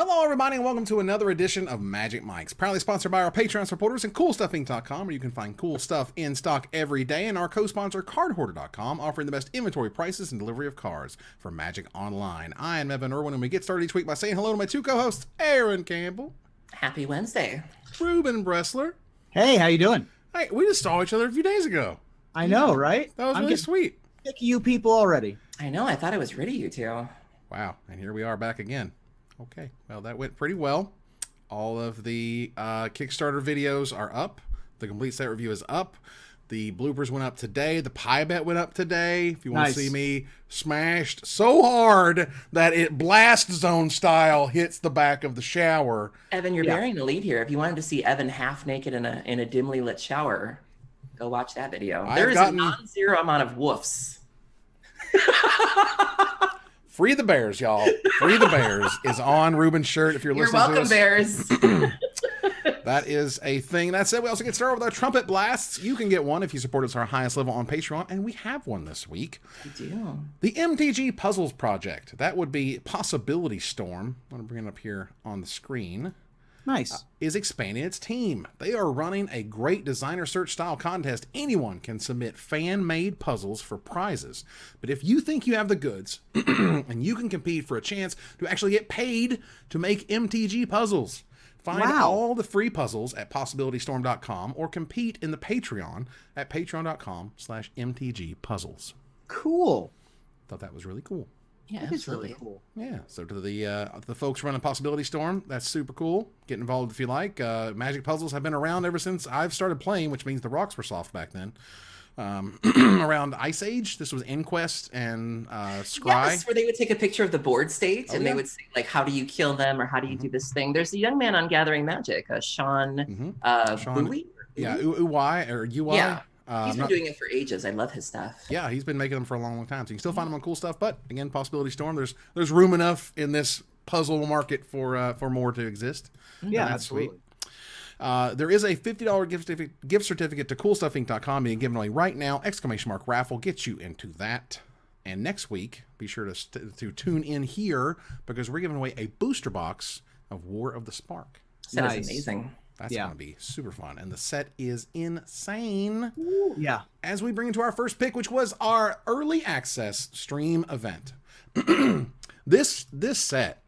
Hello, everybody, and welcome to another edition of Magic Mics, proudly sponsored by our Patreon supporters and CoolStuffInc.com, where you can find cool stuff in stock every day, and our co-sponsor CardHoarder.com, offering the best inventory prices and delivery of cards for Magic Online. I am Evan Irwin, and we get started each week by saying hello to my two co-hosts, Aaron Campbell. Happy Wednesday. Ruben Bressler. Hey, how you doing? Hey, we just saw each other a few days ago. I know, right? That was really sweet. Sick of you people already. I know, I thought I was rid of you two. Wow, and here we are back again. Okay, well, that went pretty well. All of the Kickstarter videos are up. The complete set review is up. The bloopers went up today. The pie bet went up today. If you want to see me smashed so hard that it blast zone style hits the back of the shower. Evan, you're bearing the lead here. If you wanted to see Evan half naked in a dimly lit shower, go watch that video. There is a non-zero amount of woofs. Free the Bears, y'all. Free the Bears is on Ruben's shirt if you're listening to us. You're welcome, Bears. That is a thing. That said, we also get started with our trumpet blasts. You can get one if you support us at our highest level on Patreon, and we have one this week. We do. The MTG Puzzles Project. That would be Possibility Storm. I'm going to bring it up here on the screen. Nice. Is expanding its team. They are running a great designer search style contest. Anyone can submit fan-made puzzles for prizes. But if you think you have the goods, and you can compete for a chance to actually get paid to make MTG puzzles, find all the free puzzles at possibilitystorm.com or compete in the Patreon at patreon.com/MTGpuzzles. Cool. Thought that was really cool. Yeah, it's really cool. Yeah, so to the folks running Possibility Storm, that's super cool. Get involved if you like. Magic puzzles have been around ever since I've started playing, which means the rocks were soft back then. Around Ice Age, this was Inquest and Scry. Yes, where they would take a picture of the board state and they would say, like, how do you kill them or how do you do this thing? There's a young man on Gathering Magic, Sean Bowie? Yeah, UI or UI. Yeah. He's been doing it for ages. I love his stuff. Yeah, he's been making them for a long, long time. So you can still find them on cool stuff. But again, Possibility Storm, there's room enough in this puzzle market for more to exist. Yeah, that's absolutely. Sweet. There is a $50 gift certificate to CoolStuffInc.com being given away right now. ! Raffle gets you into that. And next week, be sure to tune in here because we're giving away a booster box of War of the Spark. That is amazing. That's going to be super fun. And the set is insane. Ooh, yeah. As we bring into our first pick, which was our early access stream event. This set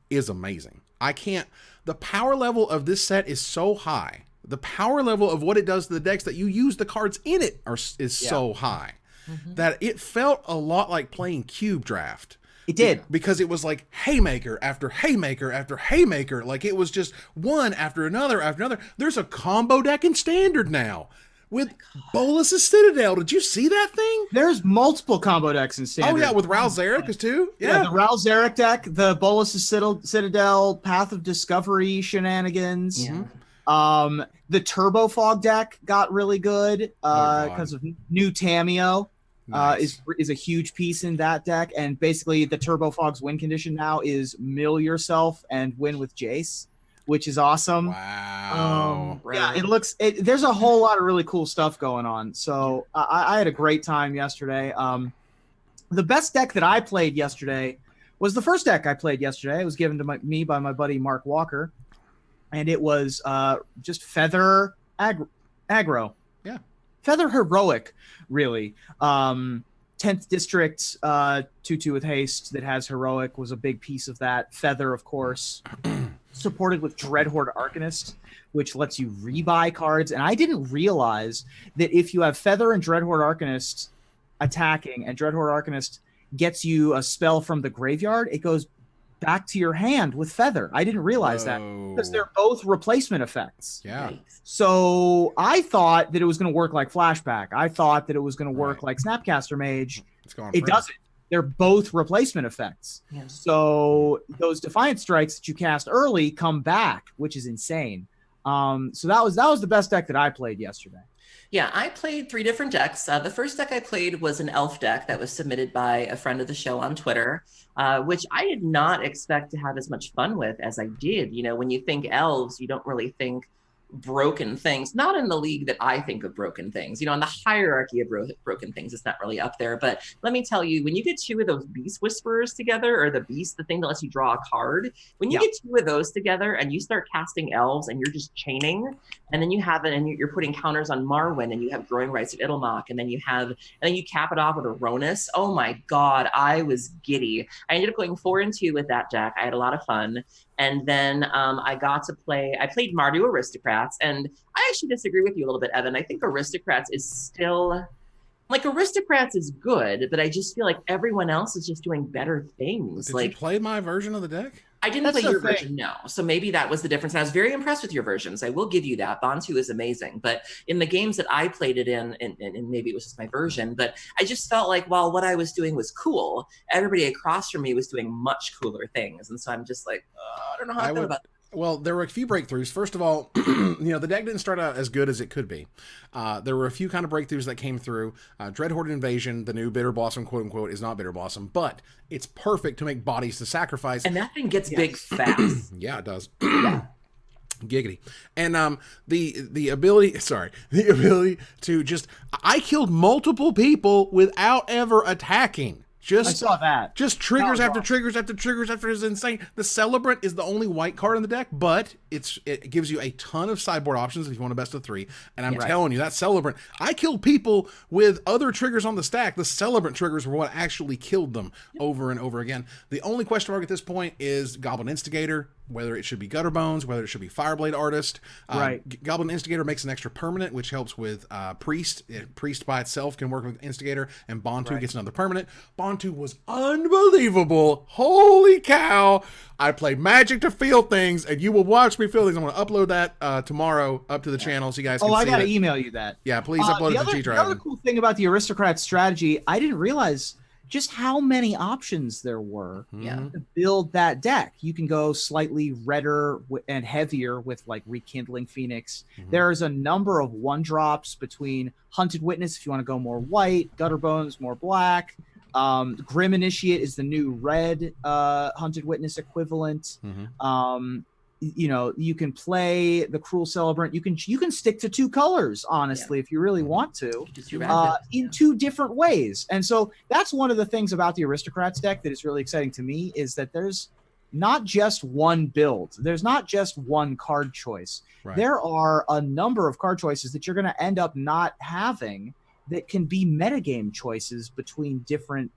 is amazing. The power level of this set is so high. The power level of what it does to the decks that you use the cards in it is so high that it felt a lot like playing Cube Draft. It did. Because it was like haymaker after haymaker after haymaker. Like it was just one after another after another. There's a combo deck in Standard now with Bolas' Citadel. Did you see that thing? There's multiple combo decks in Standard. Oh, yeah, with Ral Zarek too? Yeah, the Ral Zarek deck, the Bolas' Citadel, Path of Discovery shenanigans. Yeah. The Turbo Fog deck got really good because of new Tameo. Nice. Is a huge piece in that deck, and basically the Turbo Fog's win condition now is mill yourself and win with Jace, which is awesome. Wow. Yeah, there's a whole lot of really cool stuff going on. So I had a great time yesterday. The best deck that I played yesterday was the first deck I played yesterday. It was given to me by my buddy Mark Walker, and it was just Feather aggro. Yeah. Feather heroic, really. 10th District 2/2 with haste that has heroic was a big piece of that. Feather, of course, supported with Dreadhorde Arcanist, which lets you rebuy cards. And I didn't realize that if you have Feather and Dreadhorde Arcanist attacking, and Dreadhorde Arcanist gets you a spell from the graveyard, it goes back to your hand with Feather. I didn't realize that because they're both replacement effects. Yeah. So I thought that it was going to work like Flashback. I thought that it was going to work like Snapcaster Mage. It doesn't. They're both replacement effects. Yeah. So those Defiant Strikes that you cast early come back, which is insane. So that was the best deck that I played yesterday. Yeah, I played 3 different decks. The first deck I played was an elf deck that was submitted by a friend of the show on Twitter, which I did not expect to have as much fun with as I did. You know, when you think elves, you don't really think broken things, not in the league that I think of broken things, on the hierarchy of broken things, it's not really up there. But let me tell you, when you get two of those beast whisperers together, or the beast, the thing that lets you draw a card, when you get two of those together and you start casting elves and you're just chaining, and then you have it, and you're putting counters on Marwyn, and you have growing rights of Idelmok, and then you cap it off with a Ronus. Oh my God, I was giddy. I ended up going 4-2 with that deck. I had a lot of fun. And then I played Mardu Aristocrats, and I actually disagree with you a little bit, Evan. I think Aristocrats is still, Aristocrats is good, but I just feel like everyone else is just doing better things. Did you play my version of the deck? I didn't play your version, no. So maybe that was the difference. And I was very impressed with your versions. I will give you that. Bantu is amazing. But in the games that I played it in, and maybe it was just my version, but I just felt like while what I was doing was cool, everybody across from me was doing much cooler things. And so I'm just like, I don't know how I feel about that. Well, there were a few breakthroughs. First of all, the deck didn't start out as good as it could be. There were a few kind of breakthroughs that came through. Dreadhorde Invasion, the new Bitter Blossom, quote unquote, is not Bitter Blossom, but it's perfect to make bodies to sacrifice. And that thing gets big fast. Yeah, it does. Giggity. And the ability to just, I killed multiple people without ever attacking. I saw that. Just triggers after triggers after triggers after is insane. The Celebrant is the only white card in the deck, but it gives you a ton of sideboard options if you want a best of 3. And I'm telling you, that Celebrant, I killed people with other triggers on the stack. The Celebrant triggers were what actually killed them over and over again. The only question mark at this point is Goblin Instigator, whether it should be Gutterbones, whether it should be Fireblade Artist. Goblin Instigator makes an extra permanent, which helps with Priest. Priest by itself can work with Instigator, and Bantu gets another permanent. Bantu was unbelievable. Holy cow. I play Magic to feel things, and you will watch me feel things. I'm going to upload that tomorrow up to the channel so you guys can see it. I got to email you that. Yeah, please upload it to G-Drive. The other cool thing about the Aristocrat strategy, I didn't realize just how many options there were to build that deck. You can go slightly redder and heavier with Rekindling Phoenix. There's a number of 1-drops between Hunted Witness if you want to go more white, Gutterbones more black. Grim Initiate is the new red Hunted Witness equivalent. You can play the Cruel Celebrant. You can stick to 2 colors, honestly, if you really want to, in 2 different ways. And so that's one of the things about the Aristocrats deck that is really exciting to me, is that there's not just one build. There's not just one card choice. There are a number of card choices that you're going to end up not having that can be metagame choices between different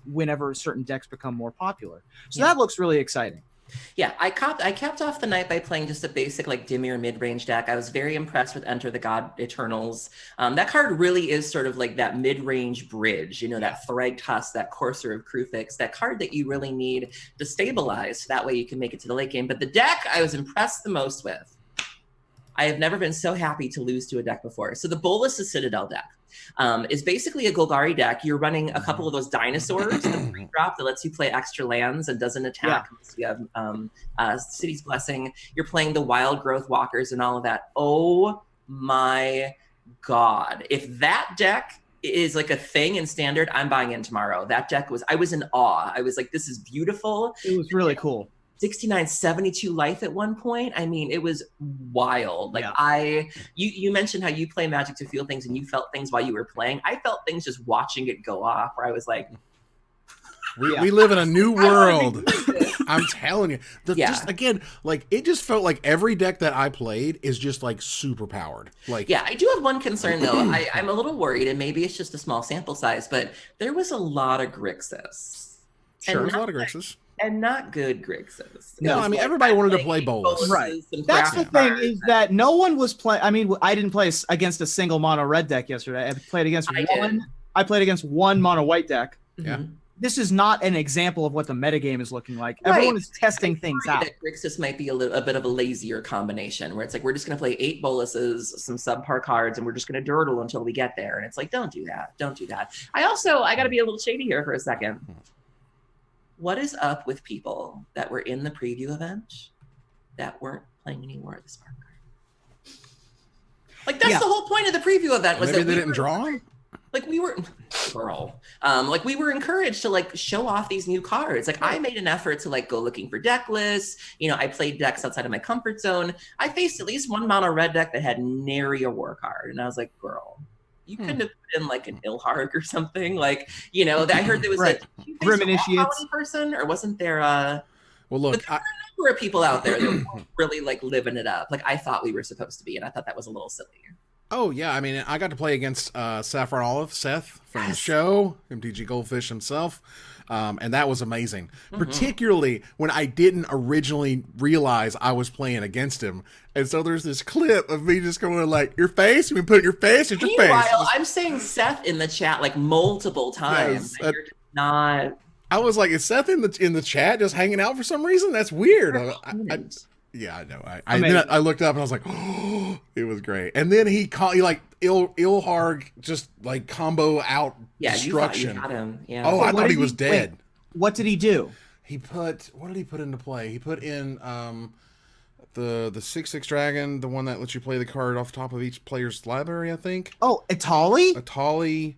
whenever certain decks become more popular. So that looks really exciting. Yeah, I capped off the night by playing just a basic Dimir mid-range deck. I was very impressed with Enter the God Eternals. That card really is sort of like that mid-range bridge, that Thrag Tusk, that Courser of Kruphix, that card that you really need to stabilize, so that way you can make it to the late game. But the deck I was impressed the most with, I have never been so happy to lose to a deck before. So the Bolas Citadel deck is basically a Golgari deck. You're running a couple of those dinosaurs, the free drop that lets you play extra lands and doesn't attack unless you have City's Blessing. You're playing the Wild Growth Walkers and all of that. Oh my God. If that deck is a thing in Standard, I'm buying in tomorrow. That deck I was in awe. I was like, this is beautiful. It was really cool. 69, 72 life at one point. I mean, it was wild. You mentioned how you play Magic to feel things and you felt things while you were playing. I felt things just watching it go off, where I was like, we live in a new world. I'm telling you. Just again, it just felt like every deck that I played is just super powered. I do have one concern though. I'm a little worried, and maybe it's just a small sample size, but there was a lot of Grixis. Sure, there was a lot of Grixis. And not good Grixis. No, I mean, everybody wanted to play Bolas. Right. That's the thing, is that no one was playing. I mean, I didn't play against a single mono red deck yesterday. I played against I played against one mono white deck. Yeah. This is not an example of what the metagame is looking like. Everyone is testing things out. That Grixis might be a bit of a lazier combination, where it's we're just going to play 8 Bolases, some subpar cards, and we're just going to dirtle until we get there. And it's don't do that. Don't do that. I got to be a little shady here for a second. What is up with people that were in the preview event that weren't playing any more of the Spark card? That's the whole point of the preview event. Was Maybe they didn't draw them? like we were like we were encouraged to like show off these new cards. Like I made an effort to like go looking for deck lists. You know, I played decks outside of my comfort zone. I faced at least one mono red deck that had nary a war card, and I was like, girl, you couldn't have put in like an Ilharg or something. Like, you know, I heard there was Right. a Grim Initiates person, or wasn't there Well, look, but there were a number of people out there that were really like living it up. Like I thought we were supposed to be, and I thought that was a little silly. oh yeah, I mean, I got to play against Saffron Olive, Seth from the show, MTG Goldfish himself, and that was amazing. Particularly when I didn't originally realize I was playing against him, and so there's this clip of me just going like, "Your face, you mean put your face at your face." Meanwhile, I'm saying Seth in the chat like multiple times. Yes, You're just not. I was like, "Is Seth in the chat just hanging out for some reason?" That's weird. Yeah, I know. I looked up and I was like, oh, it was great. And then he like Ilharg just like combo out destruction. You got him. Yeah. Oh, I thought he was dead. Wait, what did he do? What did he put into play? He put in the 6/6 dragon, the one that lets you play the card off the top of each player's library, I think. Oh, Atali? Atali.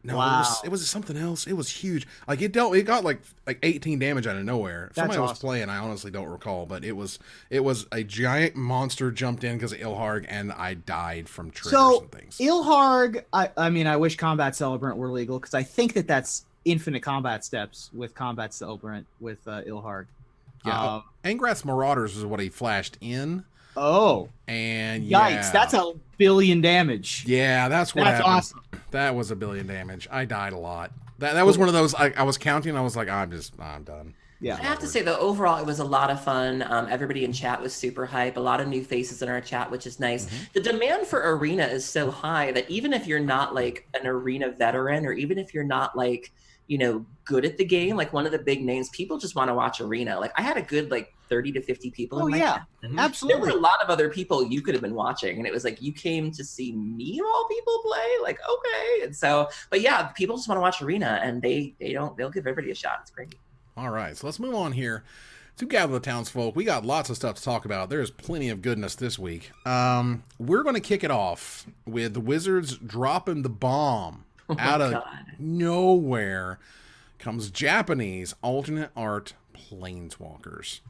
No, wow. it was something else. It was huge. Like it got like 18 damage out of nowhere. If somebody was playing, I honestly don't recall, but it was a giant monster jumped in because of Ilharg, and I died from triggers and things. Ilharg, I mean, I wish Combat Celebrant were legal because I think that's infinite combat steps with Combat Celebrant with Ilharg. Yeah, Angrath's Marauders is what he flashed in. Oh, and yikes! That's 1 billion damage. Yeah, that's happened. Awesome. That was 1 billion damage. I died a lot. That was one of those. I was counting. I was like, I'm done. Yeah, I have to say though, overall it was a lot of fun. Everybody in chat was super hype. A lot of new faces in our chat, which is nice. The demand for Arena is so high that even if you're not like an Arena veteran, or even if you're not like, you know, good at the game, like one of the big names, people just want to watch Arena. Like I had a good like 30 to 50 people. Oh in my yeah, chat. absolutely. There were a lot of other people you could have been watching, and it was like you came to see me of all people play. Like okay, and so, but yeah, people just want to watch Arena, and they'll give everybody a shot. It's great. All right, so let's move on here to Gather the Townsfolk. We got lots of stuff to talk about. There's plenty of goodness this week. We're going to kick it off with the Wizards dropping the bomb out of nowhere. Comes Japanese alternate art Planeswalkers.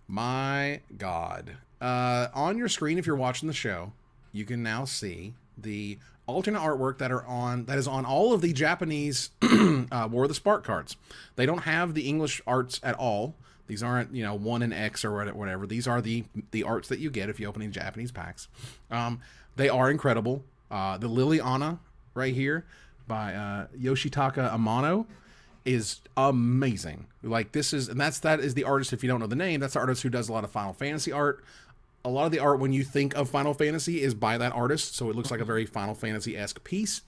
My God. On your screen, if you're watching the show, you can now see the alternate artwork that is on all of the Japanese War of the Spark cards. They don't have the English arts at all. These aren't, 1 in X or whatever. These are the arts that you get if you open in Japanese packs. They are incredible. The Liliana right here by Yoshitaka Amano is amazing. Like that is the artist, if you don't know the name, that's the artist who does a lot of Final Fantasy art. A lot of the art when you think of Final Fantasy is by that artist, so it looks like a very Final Fantasy-esque piece.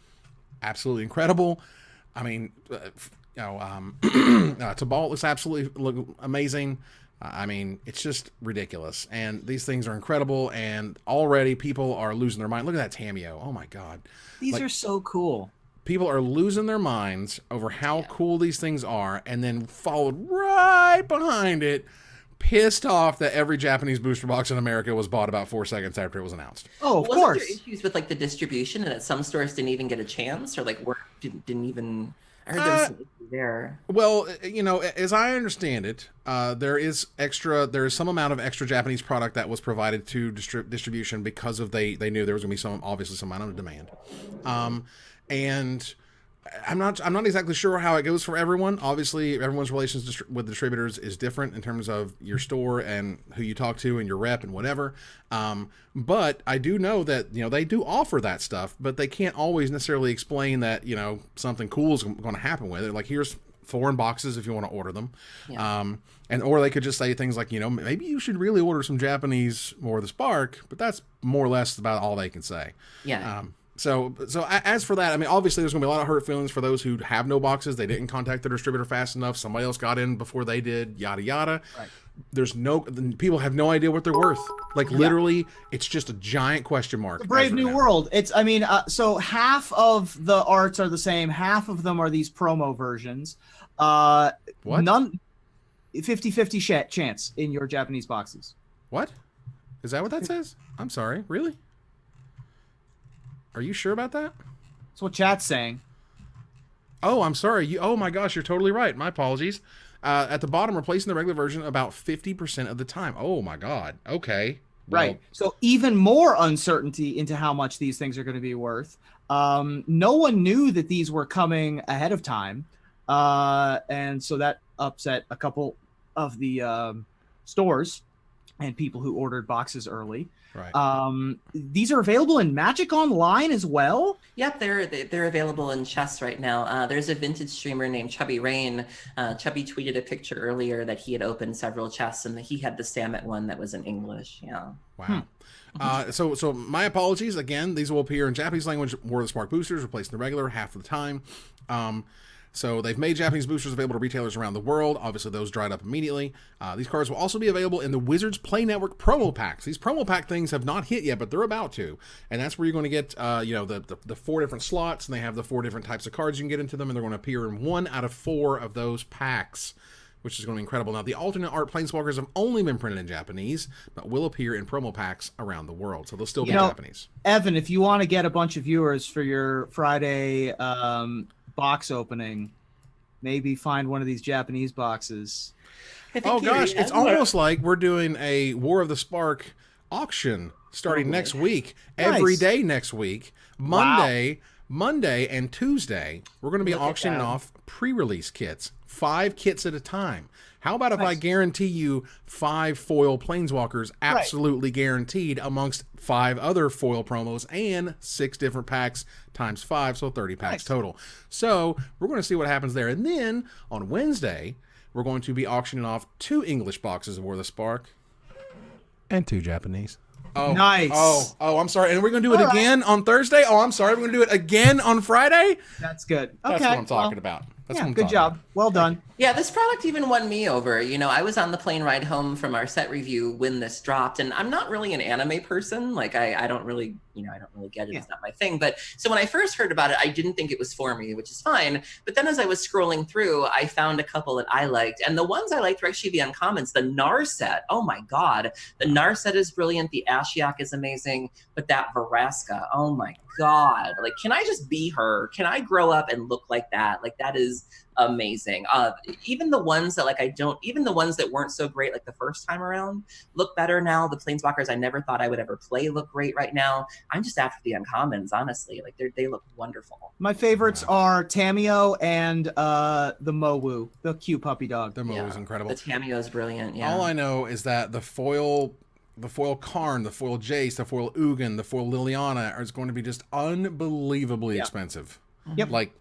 Absolutely incredible. I mean, Tabal looks absolutely amazing. I mean, it's just ridiculous. And these things are incredible, and already people are losing their mind. Look at that Tameo. Oh my God. These are so cool. People are losing their minds over how cool these things are, and then followed right behind it, pissed off that every Japanese booster box in America was bought about 4 seconds after it was announced. Oh, of Wasn't course. there issues with like the distribution, and that some stores didn't even get a chance, or like didn't even? I heard there was some issue there. Well, as I understand it, there is some amount of extra Japanese product that was provided to distribution because of they knew there was going to be obviously some amount of demand. And I'm not exactly sure how it goes for everyone. Obviously, everyone's relations with distributors is different in terms of your store and who you talk to and your rep and whatever. But I do know that, they do offer that stuff, but they can't always necessarily explain that, something cool is going to happen with it. Like, here's foreign boxes if you want to order them. Yeah. Or they could just say things like, maybe you should really order some Japanese War of the Spark, but that's more or less about all they can say. Yeah. So as for that, I mean, obviously there's going to be a lot of hurt feelings for those who have no boxes. They didn't contact their distributor fast enough. Somebody else got in before they did, yada, yada. Right. People have no idea what they're worth. Like, literally, it's just a giant question mark. The Brave New World. So half of the arts are the same. Half of them are these promo versions. What? 50-50 chance in your Japanese boxes. What? Is that what that says? I'm sorry. Really? Are you sure about that? That's what chat's saying. Oh, I'm sorry. Oh my gosh, you're totally right. My apologies. At the bottom, replacing the regular version about 50% of the time. Oh my god. Okay. Well, Right. So even more uncertainty into how much these things are going to be worth. No one knew that these were coming ahead of time. And so that upset a couple of the stores and people who ordered boxes early. Right. These are available in Magic Online as well. Yep, they're available in chess right now. There's a vintage streamer named Chubby Rain. Chubby tweeted a picture earlier that he had opened several chests and that he had the Samet one that was in English. Yeah. Wow. So my apologies again. These will appear in Japanese language. War of the Spark boosters replacing the regular half of the time. So they've made Japanese boosters available to retailers around the world. Obviously, those dried up immediately. These cards will also be available in the Wizards Play Network promo packs. These promo pack things have not hit yet, but they're about to. And that's where you're going to get, the 4 different slots, and they have the 4 different types of cards you can get into them, and they're going to appear in 1 out of 4 of those packs, which is going to be incredible. Now, the alternate art Planeswalkers have only been printed in Japanese, but will appear in promo packs around the world. So they'll still be Japanese. Evan, if you want to get a bunch of viewers for your Friday box opening, maybe find one of these Japanese boxes. Oh gosh, it's almost like we're doing a War of the Spark auction starting next week. Nice. Every day next week. Monday and Tuesday, we're going to be auctioning off pre-release kits. 5 kits at a time. How about if I guarantee you 5 foil Planeswalkers, absolutely guaranteed, amongst 5 other foil promos and 6 different packs times 5, so 30 packs total. So we're going to see what happens there. And then on Wednesday, we're going to be auctioning off 2 English boxes of War of the Spark and 2 Japanese. Oh, nice. Oh, I'm sorry. And we're going to do it again on Thursday? Oh, I'm sorry. We're going to do it again on Friday? That's good. Okay. That's what I'm talking about. That's what I'm good job. Well done. Yeah, this product even won me over. You know, I was on the plane ride home from our set review when this dropped, and I'm not really an anime person. Like, I don't really, I don't really get it. It's not my thing. But so when I first heard about it, I didn't think it was for me, which is fine. But then as I was scrolling through, I found a couple that I liked. And the ones I liked were actually the uncommons. The Nar set, oh my God. The Nar set is brilliant. The Ashiok is amazing. But that Veraska, oh my God. Like, can I just be her? Can I grow up and look like that? Like, that is amazing. Even the ones that even the ones that weren't so great like the first time around look better now. The Planeswalkers I never thought I would ever play look great right now. I'm just after the uncommons, honestly. Like, they look wonderful. My favorites are Tameo and the Mowu, the cute puppy dog. The Mowu is incredible. The Tameo is brilliant. Yeah. All I know is that the foil Karn, the foil Jace, the foil Ugin, the foil Liliana is going to be just unbelievably expensive. Yep. Like,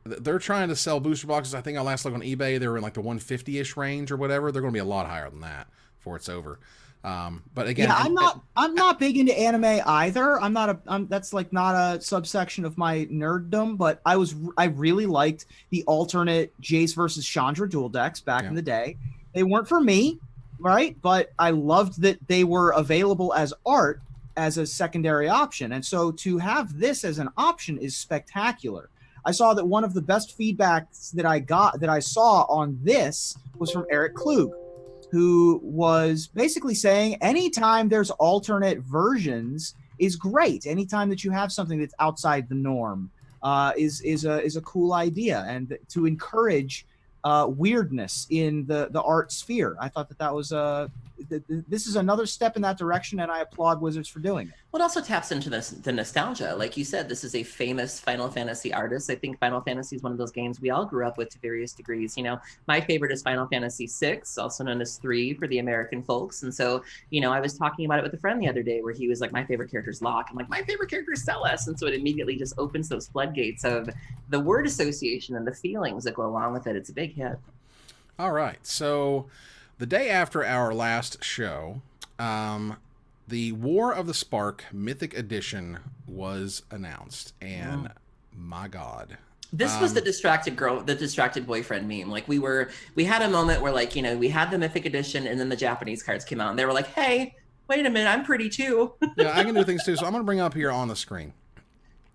they're trying to sell booster boxes. I think I last looked on eBay, they were in like the 150-ish range or whatever. They're going to be a lot higher than that before it's over. But again, I'm not big into anime either. That's like not a subsection of my nerddom, but I really liked the alternate Jace versus Chandra dual decks back in the day. They weren't for me, right? But I loved that they were available as art as a secondary option. And so to have this as an option is spectacular. I saw that one of the best feedbacks that I saw on this was from Eric Klug, who was basically saying anytime there's alternate versions is great. Anytime that you have something that's outside the norm is a cool idea, and to encourage weirdness in the art sphere. I thought that was this is another step in that direction, and I applaud Wizards for doing it. Well, it also taps into the nostalgia. Like you said, this is a famous Final Fantasy artist. I think Final Fantasy is one of those games we all grew up with to various degrees. My favorite is Final Fantasy VI, also known as 3 for the American folks. And so, I was talking about it with a friend the other day where he was like, my favorite character is Locke. I'm like, my favorite character is Celes. And so it immediately just opens those floodgates of the word association and the feelings that go along with it. It's a big hit. All right. So the day after our last show, the War of the Spark Mythic Edition was announced, and my God. This was the distracted boyfriend meme. Like, we had a moment where, like, we had the Mythic Edition and then the Japanese cards came out and they were like, hey, wait a minute, I'm pretty too. Yeah, I can do things too. So I'm going to bring up here on the screen.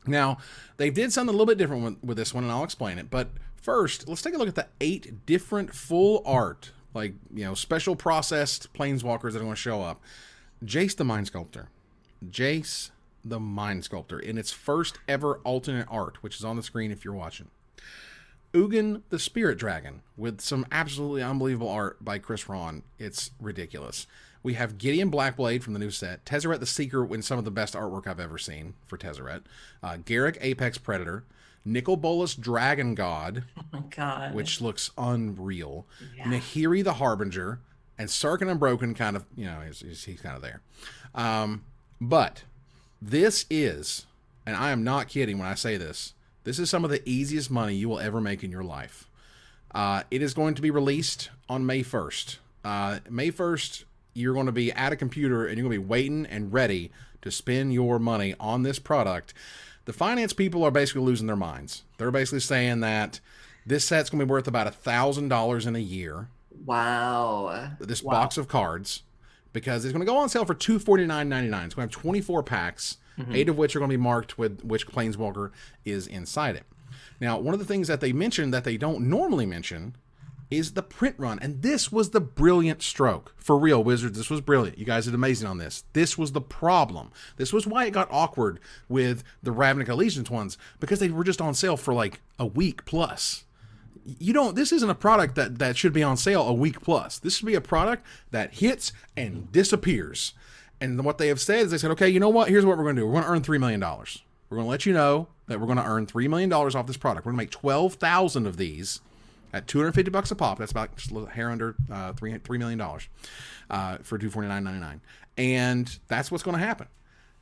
Now, they did something a little bit different with this one, and I'll explain it. But first, let's take a look at the 8 different full art, like, special processed Planeswalkers that are going to show up. Jace the Mind Sculptor, Jace the Mind Sculptor in its first ever alternate art, which is on the screen if you're watching. Ugin the Spirit Dragon with some absolutely unbelievable art by Chris Rahn. It's ridiculous. We have Gideon Blackblade from the new set, Tezzeret the Seeker in some of the best artwork I've ever seen for Tezzeret, Garrick Apex Predator, Nicol Bolas Dragon God, Oh my god. which looks unreal, Yeah. Nahiri the Harbinger, and Sarkin Unbroken kind of, he's kind of there. But this is, and I am not kidding when I say this, this is some of the easiest money you will ever make in your life. It is going to be released on May 1st. May 1st, you're going to be at a computer and you're going to be waiting and ready to spend your money on this product. The finance people are basically losing their minds. They're basically saying that this set's going to be worth about $1,000 in a year. Wow. This box of cards, because it's going to go on sale for $249.99. It's going to have 24 packs, 8 of which are going to be marked with which Planeswalker is inside it. Now, one of the things that they mentioned that they don't normally mention is the print run. And this was the brilliant stroke. For real, Wizards, this was brilliant. You guys did amazing on this. This was the problem. This was why it got awkward with the Ravnica Allegiance ones, because they were just on sale for like a week plus. This isn't a product that should be on sale a week plus. This should be a product that hits and disappears. And what they have said is they said, okay, you know what? Here's what we're going to do. We're going to earn $3 million. We're going to let you know that we're going to earn $3 million off this product. We're going to make 12,000 of these at $250 a pop. That's about just a little hair under $3 million for $249.99. And that's what's going to happen.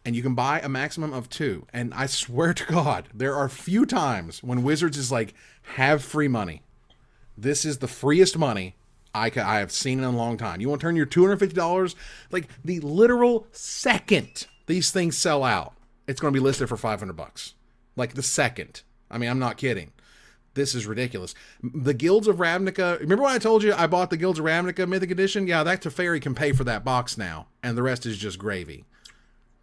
And you can buy a maximum of 2. And I swear to God, there are few times when Wizards is like, have free money. This is the freest money I have seen in a long time. You want to turn your $250, like the literal second these things sell out, it's going to be listed for $500. Like the second. I mean, I'm not kidding. This is ridiculous. The Guilds of Ravnica. Remember when I told you I bought the Guilds of Ravnica Mythic Edition? Yeah, that Teferi can pay for that box now. And the rest is just gravy.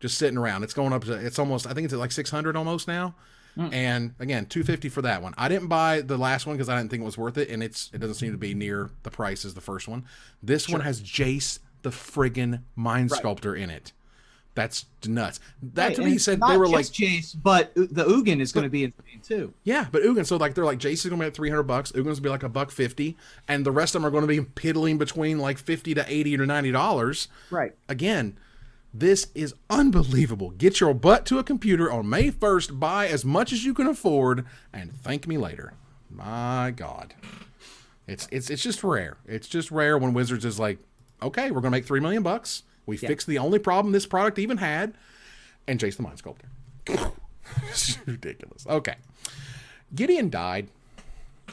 Just sitting around. It's going up to, it's almost, I think it's at like 600 almost now. And again, $250 for that one. I didn't buy the last one because I didn't think it was worth it. And it doesn't seem to be near the price as the first one. This one has Jace the friggin' Mind Sculptor in it. That's nuts. That to me said they were like Jace, but the Ugin is going to be insane too. Yeah, but Ugin. So like they're like Jace is going to be at $300. Ugin's going to be like $150, and the rest of them are going to be piddling between like $50 to $80 or $90. Right. Again, this is unbelievable. Get your butt to a computer on May 1st. Buy as much as you can afford, and thank me later. My God, it's just rare. It's just rare when Wizards is like, okay, we're going to make $3 million. We fixed the only problem this product even had, and Jace the Mind Sculptor. It's ridiculous. Okay. Gideon died.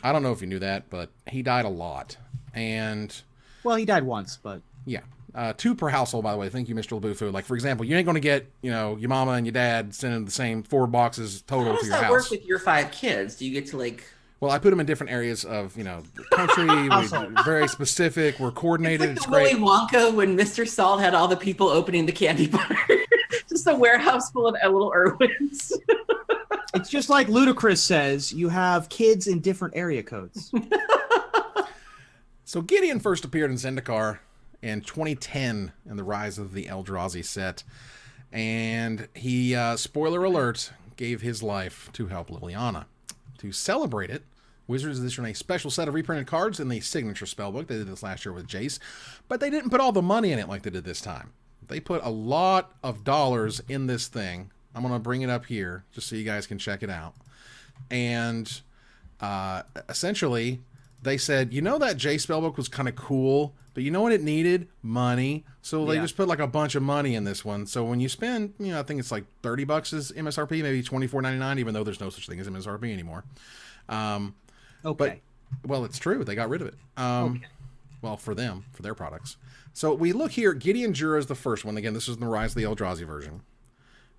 I don't know if you knew that, but he died a lot. And well, he died once, but yeah. 2 per household, by the way. Thank you, Mr. LaBufu. Like, for example, you ain't going to get, your mama and your dad sending the same 4 boxes total to your house. How does that work with your 5 kids? Do you get to like... Well, I put them in different areas of, the country. We're very specific. We're coordinated. It's like the Willy Wonka when Mr. Salt had all the people opening the candy bar. Just a warehouse full of little Irwins. It's just like Ludacris says, you have kids in different area codes. So Gideon first appeared in Zendikar in 2010 in the Rise of the Eldrazi set. And he, spoiler alert, gave his life to help Liliana. To celebrate it, Wizards issued a special set of reprinted cards in the signature spellbook. They did this last year with Jace, but they didn't put all the money in it like they did this time. They put a lot of dollars in this thing. I'm going to bring it up here just so you guys can check it out. And essentially, they said, that Jace spellbook was kind of cool, but you know what it needed? Money. So they just put like a bunch of money in this one. So when you spend, I think it's like $30 is MSRP, maybe $24.99, even though there's no such thing as MSRP anymore. Okay. Well, it's true. They got rid of it. Well, for them, for their products. So we look here. Gideon Jura is the first one. Again, this is in the Rise of the Eldrazi version.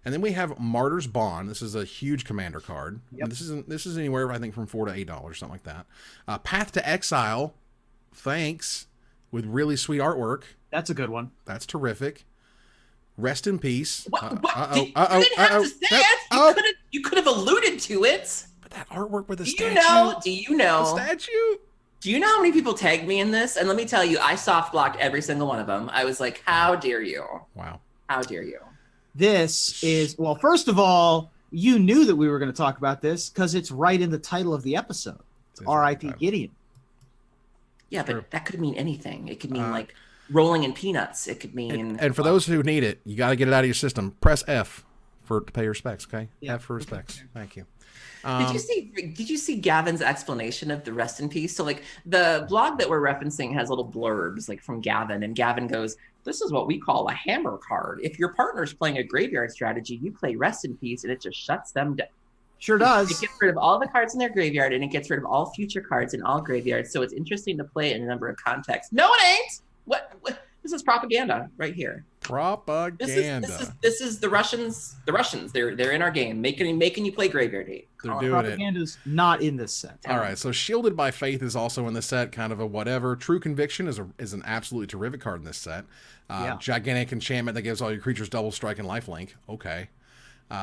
And then we have Martyr's Bond. This is a huge commander card. Yep. This is anywhere, I think, from $4 to $8, something like that. Path to Exile. Thanks. With really sweet artwork. That's a good one. That's terrific. Rest in peace. What? You didn't have to say it. You could have alluded to it. But that artwork with the statue. Do you know? The statue? Do you know how many people tagged me in this? And let me tell you, I soft blocked every single one of them. I was like, how dare you? Wow. How dare you? This is, well, first of all, you knew that we were going to talk about this because it's right in the title of the episode. It's R.I.P. Gideon. Yeah, but that could mean anything. It could mean like rolling in peanuts. It could mean. And for those who need it, you got to get it out of your system. Press F to pay respects. Okay, yeah. F for respects. Thank you. Did you see Gavin's explanation of the rest in peace? So like the blog that we're referencing has little blurbs like from Gavin, and Gavin goes, "This is what we call a hammer card. If your partner's playing a graveyard strategy, you play rest in peace, and it just shuts them down." Sure does. It gets rid of all the cards in their graveyard, and it gets rid of all future cards in all graveyards. So it's interesting to play it in a number of contexts. No, it ain't. What? This is propaganda right here. Propaganda. This is the Russians. The Russians. They're in our game, making you play Graveyard Hate. They're doing Propaganda's not in this set. All right, so Shielded by Faith is also in the set, kind of a whatever. True Conviction is an absolutely terrific card in this set. Gigantic Enchantment that gives all your creatures double strike and lifelink. Okay.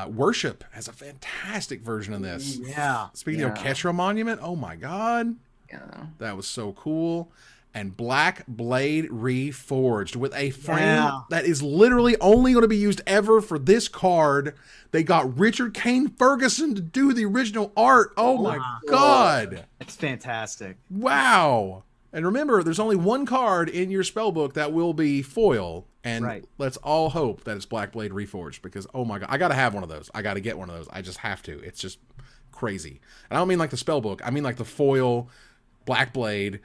Worship has a fantastic version of this. Yeah. Speaking of Ketra Monument, oh my god. Yeah. That was so cool. And Blackblade Reforged with a frame that is literally only going to be used ever for this card. They got Richard Kane Ferguson to do the original art. Oh my god. It's fantastic. Wow. And remember, there's only one card in your spellbook that will be foil. And let's all hope that it's Blackblade Reforged, because, oh my god, I got to have one of those. I got to get one of those. I just have to. It's just crazy. And I don't mean like the spellbook. I mean like the foil Blackblade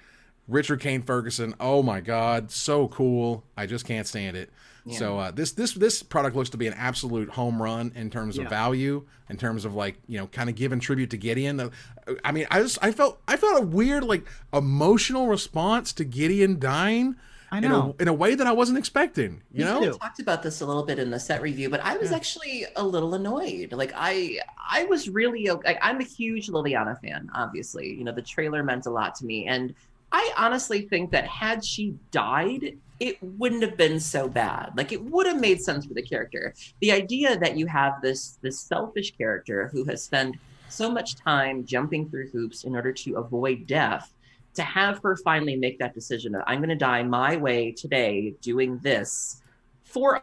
Richard Kane Ferguson. Oh my god, so cool. I just can't stand it. Yeah. So this product looks to be an absolute home run in terms of value, in terms of like, you know, kind of giving tribute to Gideon. I mean, I felt a weird like emotional response to Gideon dying. I know. In a way that I wasn't expecting. You know, we talked about this a little bit in the set review, but I was actually a little annoyed. Like I was really like, I'm a huge Liliana fan. Obviously, you know, the trailer meant a lot to me, and I honestly think that had she died, it wouldn't have been so bad. Like, it would have made sense for the character. The idea that you have this selfish character who has spent so much time jumping through hoops in order to avoid death, to have her finally make that decision of, I'm going to die my way today doing this, for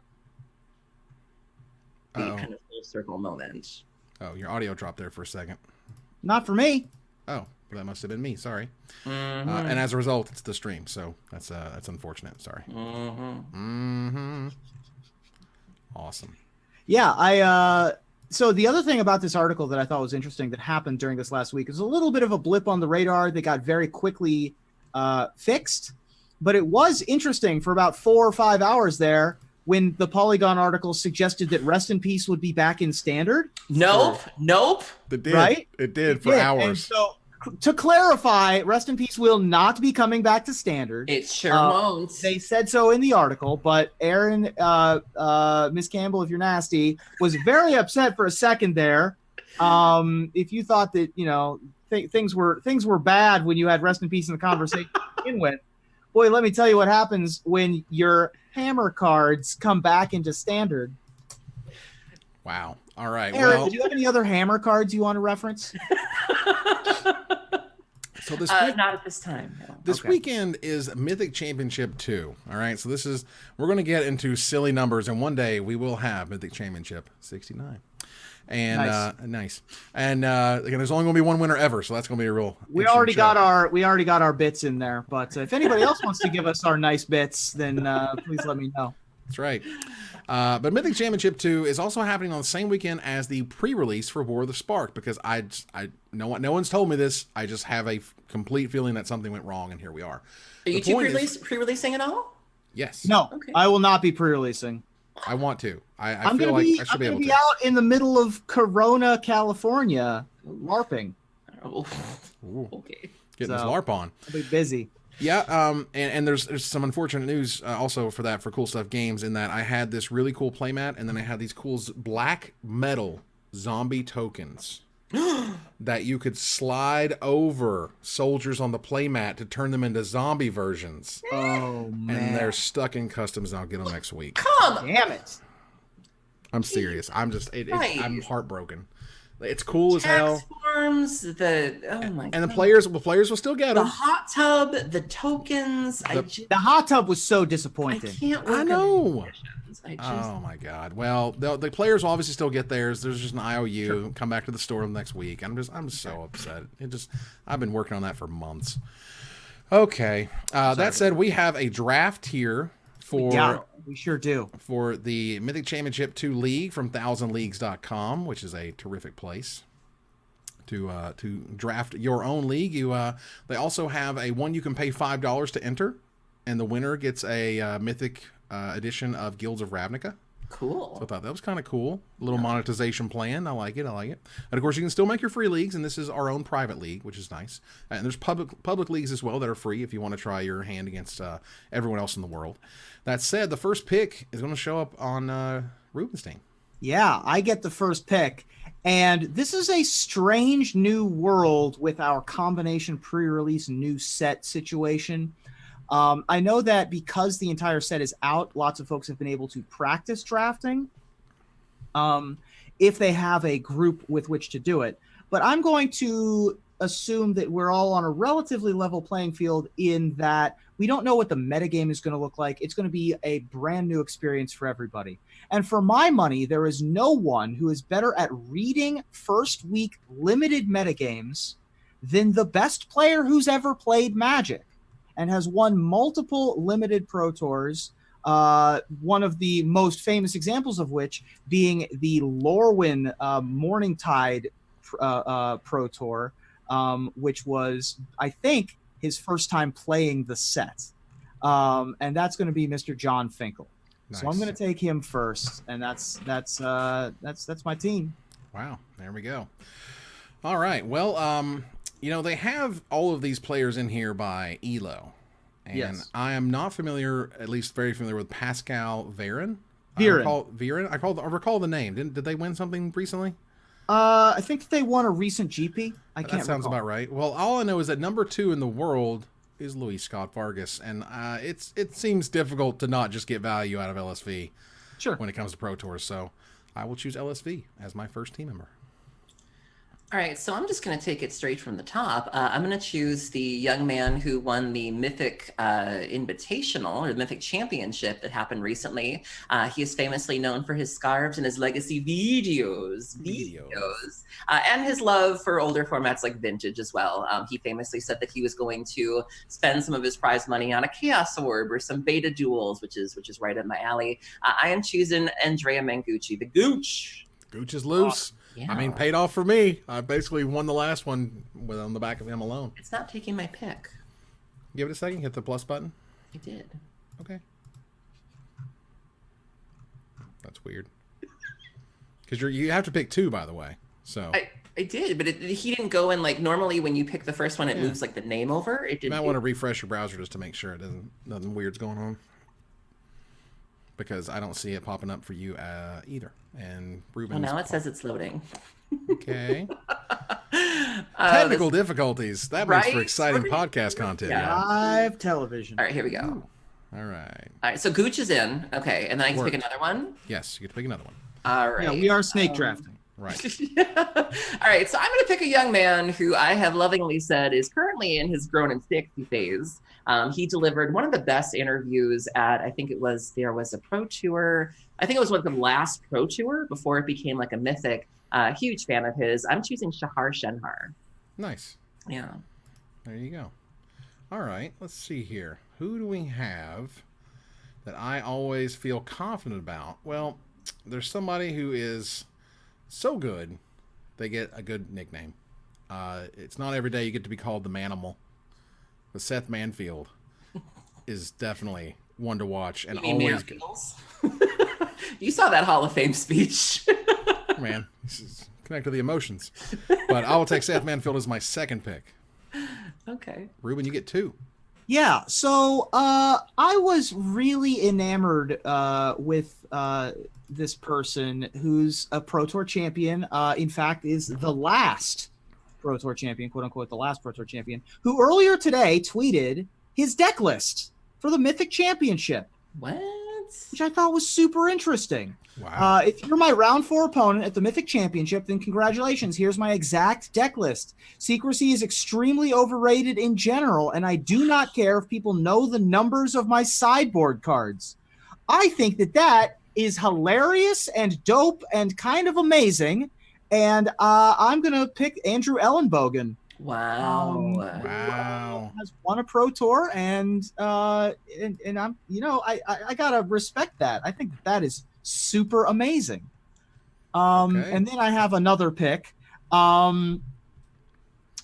a kind of full circle moment. Oh, your audio dropped there for a second. Not for me. Oh. That must have been me. Sorry. And as a result, it's the stream. So that's unfortunate. Sorry. Awesome. Yeah. So the other thing about this article that I thought was interesting that happened during this last week is a little bit of a blip on the radar that got very quickly fixed. But it was interesting for about 4 or 5 hours there when the Polygon article suggested that Rest in Peace would be back in Standard. Nope. It did. Right? It did for hours. And so, to clarify, Rest in Peace will not be coming back to Standard. It sure won't. They said so in the article, but Aaron, Miss Campbell, if you're nasty, was very upset for a second there. If you thought that, you know, things were bad when you had Rest in Peace in the conversation to begin with, boy, let me tell you what happens when your hammer cards come back into Standard. Wow. All right. Aaron, do you have any other hammer cards you want to reference? So this not at this time. No. This weekend is Mythic Championship 2. All right. So we're going to get into silly numbers, and one day we will have Mythic Championship 69. And nice. And again, there's only going to be one winner ever, so that's going to be a real. We already got our bits in there, but if anybody else wants to give us our nice bits, then please let me know. That's right. But Mythic Championship 2 is also happening on the same weekend as the pre-release for War of the Spark, because no one's told me this. I just have a complete feeling that something went wrong, and here we are. Are you two pre-releasing at all? Yes. No, okay. I will not be pre-releasing. I want to. I feel like I should be able to. I'm going to be out in the middle of Corona, California, LARPing. Oh, okay. Getting this LARP on. I'll be busy. Yeah, and there's some unfortunate news also for Cool Stuff Games, in that I had this really cool playmat, and then I had these cool black metal zombie tokens that you could slide over soldiers on the playmat to turn them into zombie versions. Oh, man. And they're stuck in customs, and I'll get them next week. Damn it. I'm serious. I'm just, I'm heartbroken. It's cool as hell. Tax forms, oh my god. And the players will still get The them. hot tub, the tokens. The hot tub was so I disappointing. can't work I on know. conditions. Oh my god. Well, the players will obviously still get theirs. There's just an IOU. Sure. Come back to the store next week. I'm so upset. I've been working on that for months. Okay. That said, we have a draft here for we sure do. For the Mythic Championship 2 League from thousandleagues.com, which is a terrific place to draft your own league. They also have a one you can pay $5 to enter, and the winner gets a Mythic edition of Guilds of Ravnica. Cool. So I thought that was kind of cool. A little monetization plan. I like it. And of course, you can still make your free leagues, and this is our own private league, which is nice. And there's public leagues as well that are free if you want to try your hand against everyone else in the world. That said, the first pick is going to show up on Rubenstein. Yeah, I get the first pick. And this is a strange new world with our combination pre-release new set situation. I know that because the entire set is out, lots of folks have been able to practice drafting if they have a group with which to do it. But I'm going to assume that we're all on a relatively level playing field in that we don't know what the metagame is going to look like. It's going to be a brand new experience for everybody. And for my money, there is no one who is better at reading first week limited metagames than the best player who's ever played Magic and has won multiple limited Pro Tours, one of the most famous examples of which being the Lorwyn Morningtide Pro Tour, which was, I think, his first time playing the set. And that's going to be Mr. John Finkel. Nice. So I'm going to take him first, and that's my team. Wow, there we go. All right, well, they have all of these players in here by ELO. And yes. I am not familiar, at least very familiar with Pascal Viren. I recall the name. Did they win something recently? I think they won a recent GP. That sounds about right. Well, all I know is that number 2 in the world is Luis Scott Vargas, and it seems difficult to not just get value out of LSV when it comes to Pro Tours. So I will choose LSV as my first team member. All right, so I'm just going to take it straight from the top. I'm going to choose the young man who won the Mythic Invitational or the Mythic Championship that happened recently. He is famously known for his scarves and his legacy videos. And his love for older formats like Vintage as well. He famously said that he was going to spend some of his prize money on a Chaos Orb or some Beta Duels, which is right up my alley. I am choosing Andrea Mangucci, the Gooch. Gooch is loose. Yeah. I mean, paid off for me. I basically won the last one on the back of him alone. It's not taking my pick. Give it a second. Hit the plus button. I did. Okay. That's weird. Because you have to pick 2, by the way. So I did, but he didn't go in like normally when you pick the first one, it moves like the name over. It didn't. You might want to refresh your browser just to make sure nothing weird's going on. Because I don't see it popping up for you either. And Ruben. Well, now it says it's loading. Okay. Technical difficulties. That makes for exciting podcast content. Yeah. Live television. All right, here we go. Ooh. All right, so Gooch is in. Okay, and then I can pick another one? Yes, you get to pick another one. All right. Yeah, we are snake drafting. Right. All right, so I'm going to pick a young man who I have lovingly said is currently in his grown and 60 phase. He delivered one of the best interviews at, I think there was a Pro Tour. I think it was one of the last Pro Tour before it became like a Mythic. Huge fan of his. I'm choosing Shahar Shenhar. Nice. Yeah. There you go. All right, let's see here. Who do we have that I always feel confident about? Well, there's somebody who is so good, they get a good nickname. It's not every day you get to be called the Manimal. But Seth Manfield is definitely one to watch and always good. You saw that Hall of Fame speech. Man, connect to the emotions. But I will take Seth Manfield as my second pick. Okay. Ruben, you get 2. Yeah, so I was really enamored with this person who's a Pro Tour champion. In fact, is the last Pro Tour champion, quote unquote, the last Pro Tour champion, who earlier today tweeted his deck list for the Mythic Championship. What? which I thought was super interesting. Wow. If you're my round 4 opponent at the Mythic Championship, then congratulations. Here's my exact deck list. Secrecy is extremely overrated in general, and I do not care if people know the numbers of my sideboard cards. I think that is hilarious and dope and kind of amazing, and I'm going to pick Andrew Ellenbogen. Wow. Wow. Has won a Pro Tour, and I'm, I gotta respect that. I think that is super amazing. Okay. And then I have another pick. I'll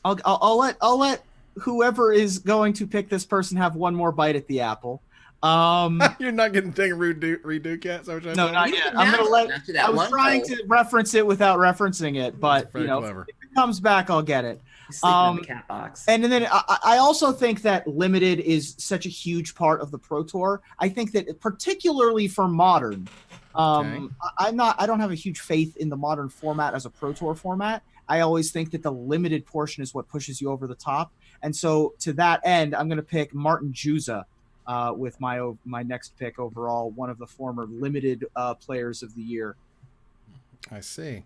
let whoever is going to pick this person have one more bite at the apple. You're not getting taken redo, Cat? No, not yet. I'm gonna let. I was trying to reference it without referencing it, but clever. if it comes back, I'll get it. Sleeping in the cat box. And then I also think that limited is such a huge part of the Pro Tour. I think that particularly for modern, I don't have a huge faith in the modern format as a Pro Tour format. I always think that the limited portion is what pushes you over the top. And so to that end, I'm going to pick Martin Juza with my next pick overall, one of the former limited players of the year. I see.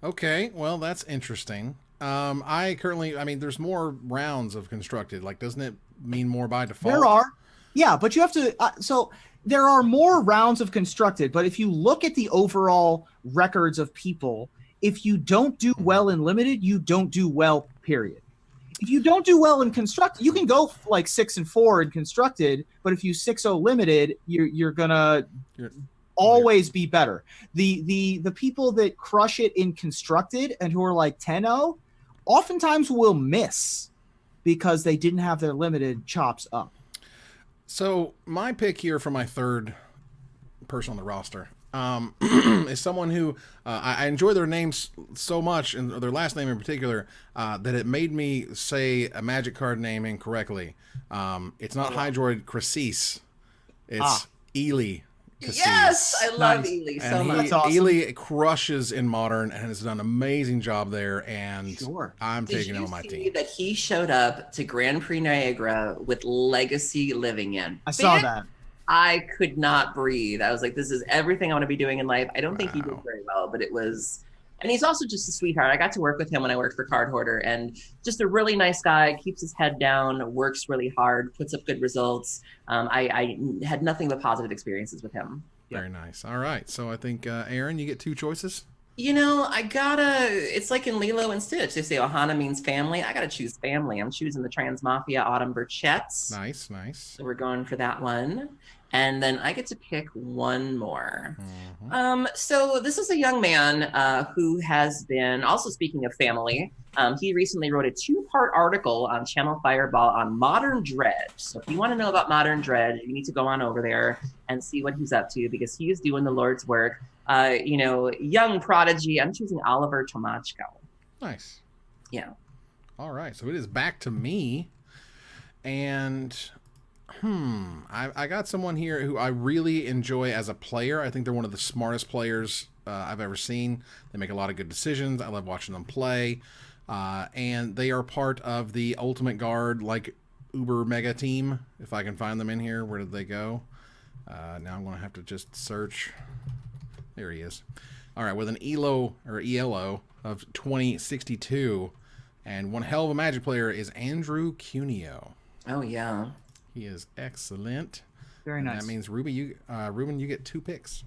Okay, well, that's interesting. There's more rounds of constructed. Like, doesn't it mean more by default? There are. Yeah, but you have to. So there are more rounds of constructed, but if you look at the overall records of people, if you don't do well in limited, you don't do well, period. If you don't do well in constructed, you can go like 6-4 in constructed, but if you 6-0 limited, you're gonna always be better. The people that crush it in constructed and who are like 10-0 oftentimes will miss because they didn't have their limited chops up. So my pick here for my third person on the roster is someone who I enjoy their names so much, and their last name in particular, that it made me say a Magic card name incorrectly. It's not Hydroid Crisis. It's Ely. Yes, I love Ely so much. That's awesome. Ely crushes in Modern and has done an amazing job there, and I'm taking him on my team. That he showed up to Grand Prix Niagara with Legacy living in. I saw that. I could not breathe. I was like, this is everything I want to be doing in life. I don't think he did very well, but it was... And he's also just a sweetheart. I got to work with him when I worked for Card Hoarder, and just a really nice guy, keeps his head down, works really hard, puts up good results. I had nothing but positive experiences with him. Very nice. All right. So I think, Aaron, you get 2 choices. It's like in Lilo and Stitch. They say Ohana means family. I gotta choose family. I'm choosing the Trans Mafia Autumn Burchettes. Nice. So we're going for that one. And then I get to pick one more. Mm-hmm. So this is a young man who has been, also speaking of family, he recently wrote a 2-part article on Channel Fireball on Modern Dread. So if you want to know about Modern Dread, you need to go on over there and see what he's up to, because he is doing the Lord's work. Young prodigy. I'm choosing Oliver Tomachko. Nice. Yeah. All right. So it is back to me. And... I got someone here who I really enjoy as a player. I think they're one of the smartest players I've ever seen. They make a lot of good decisions. I love watching them play. And they are part of the Ultimate Guard, like, uber mega team. If I can find them in here. Where did they go? Now I'm going to have to just search. There he is. All right, with an ELO of 2062. And one hell of a Magic player is Andrew Cuneo. Oh, yeah. He is excellent. Very nice. That means Ruben, you get 2 picks.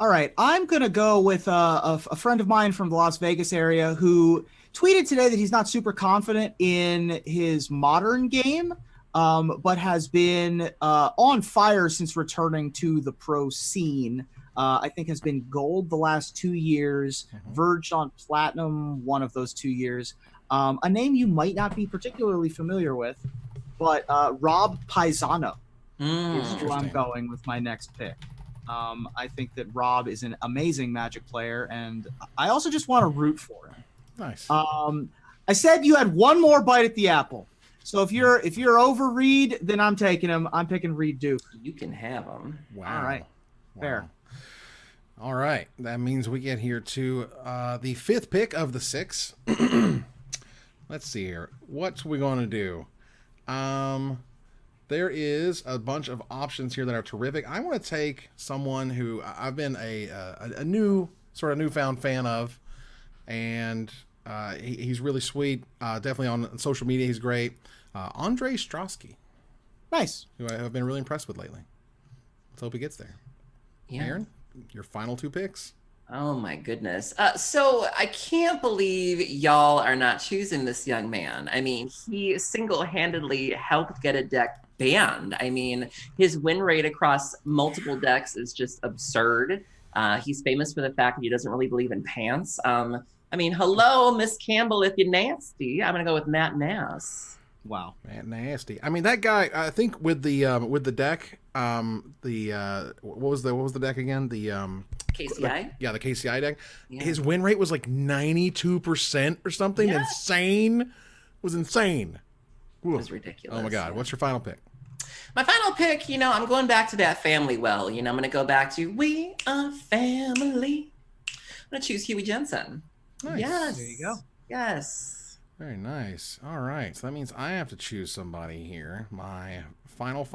All right, I'm gonna go with a friend of mine from the Las Vegas area who tweeted today that he's not super confident in his modern game, but has been on fire since returning to the pro scene. I think has been gold the last 2 years, verged on platinum one of those 2 years. A name you might not be particularly familiar with, but Rob Paisano is who I'm going with my next pick. I think that Rob is an amazing Magic player, and I also just want to root for him. Nice. I said you had one more bite at the apple. So if you're over Reed, then I'm taking him. I'm picking Reed Duke. You can have him. Wow. All right. Fair. All right. That means we get here to the 5th pick of the 6. Let's see here. What's we going to do? there is a bunch of options here that are terrific. I want to take someone who I've been a newfound fan of, and he's really sweet. Definitely on social media, he's great. Andre Strosky. Nice. Who I have been really impressed with lately. Let's hope he gets there. Yeah. Aaron, your final 2 picks. Oh my goodness. So I can't believe y'all are not choosing this young man. I mean, he single-handedly helped get a deck banned. I mean, his win rate across multiple decks is just absurd. He's famous for the fact that he doesn't really believe in pants. I mean, hello, Miss Campbell, if you're nasty. I'm gonna go with Matt Nass. Wow. Man, nasty. I mean, that guy. I think with the deck, what was the deck again? The KCI. The KCI deck. Yeah. His win rate was like 92% or something. Yeah. Insane. It was insane. It was ridiculous. Oh my God. Yeah. What's your final pick? My final pick, I'm going back to that family well. I'm going to go back to We Are Family. I'm going to choose Huey Jensen. Nice. Yes. There you go. Yes. Very nice. All right. So that means I have to choose somebody here. My final?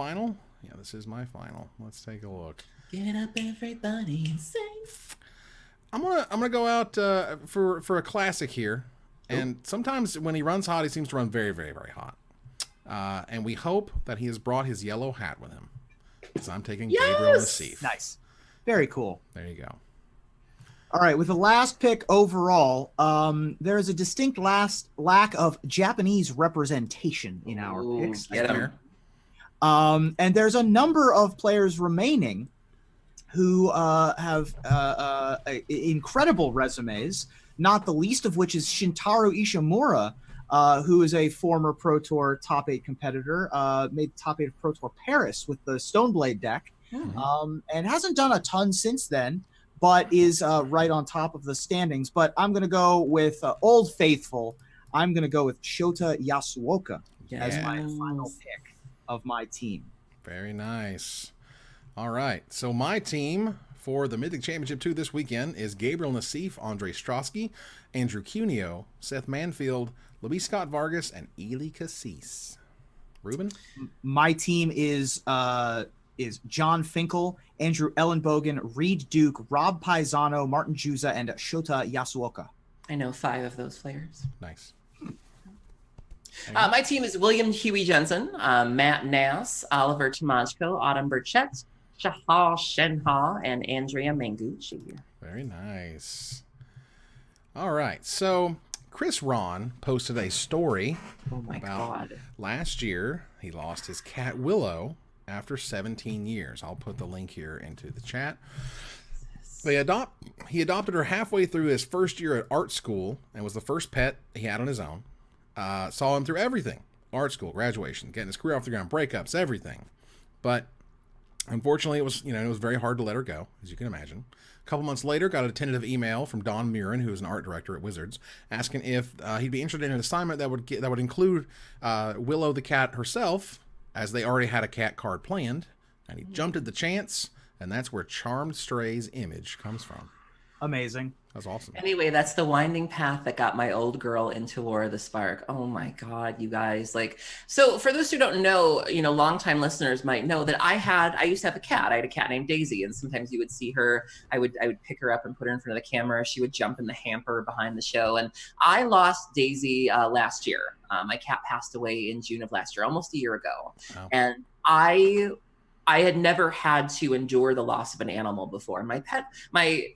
Yeah, this is my final. Let's take a look. Get up, everybody, and sing. I'm gonna go out for a classic here. And sometimes when he runs hot, he seems to run very, very, very hot. And we hope that he has brought his yellow hat with him. Because I'm taking Gabriel Nassif. Nice. Very cool. There you go. All right, with the last pick overall, there is a distinct lack of Japanese representation in our picks. Get him. And there's a number of players remaining who have incredible resumes, not the least of which is Shintaro Ishimura, who is a former Pro Tour top 8 competitor, made top 8 of Pro Tour Paris with the Stoneblade deck, and hasn't done a ton since then, but is right on top of the standings. But I'm going to go with Old Faithful. I'm going to go with Shota Yasuoka as my final pick of my team. Very nice. All right. So my team for the Mythic Championship 2 this weekend is Gabriel Nassif, Andre Strosky, Andrew Cuneo, Seth Manfield, Luis Scott Vargas, and Ely Cassis. Ruben? My team is John Finkel, Andrew Ellenbogen, Reed Duke, Rob Paisano, Martin Juza, and Shota Yasuoka. I know 5 of those players. Nice. My team is William Huey Jensen, Matt Nass, Oliver Tomajko, Autumn Burchett, Shahal Shenha, and Andrea Mangucci. Very nice. All right. So Chris Rahn posted a story about last year. He lost his cat Willow after 17 years. I'll put the link here into the chat. He adopted her halfway through his first year at art school and was the first pet he had on his own. Saw him through everything. Art school, graduation, getting his career off the ground, breakups, everything. But unfortunately, it was very hard to let her go, as you can imagine. A couple months later, got a tentative email from Don Murin, who is an art director at Wizards, asking if he'd be interested in an assignment that would include Willow the cat herself, as they already had a cat card planned. And he jumped at the chance, and that's where Charmed Stray's image comes from. Amazing. That's awesome. Anyway, that's the winding path that got my old girl into War of the Spark. Oh my God, you guys. So for those who don't know, longtime listeners might know that I used to have a cat. I had a cat named Daisy, and sometimes you would see her, I would pick her up and put her in front of the camera. She would jump in the hamper behind the show. And I lost Daisy last year. My cat passed away in June of last year, almost a year ago. Wow. And I had never had to endure the loss of an animal before. My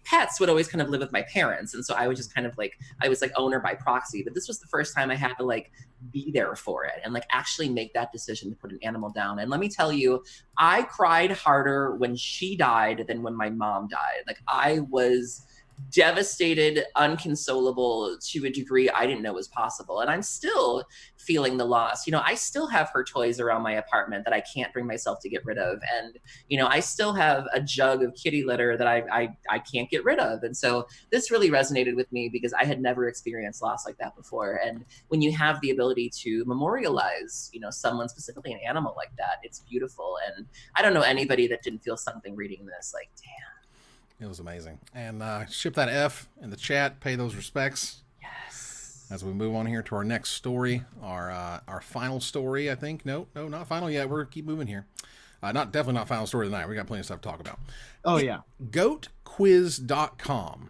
pets would always kind of live with my parents. And so I was just kind of I was owner by proxy, but this was the first time I had to be there for it and actually make that decision to put an animal down. And let me tell you, I cried harder when she died than when my mom died. I was devastated, unconsolable to a degree I didn't know was possible. And I'm still feeling the loss. I still have her toys around my apartment that I can't bring myself to get rid of. And, I still have a jug of kitty litter that I can't get rid of. And so this really resonated with me because I had never experienced loss like that before. And when you have the ability to memorialize, someone, specifically an animal like that, it's beautiful. And I don't know anybody that didn't feel something reading this. Damn. It was amazing. And ship that F in the chat. Pay those respects. Yes. as we move on here to our next story, our final story, I think. No, not final yet. We're keep moving here. Definitely not final story tonight. We got plenty of stuff to talk about. Oh, yeah. GOATquiz.com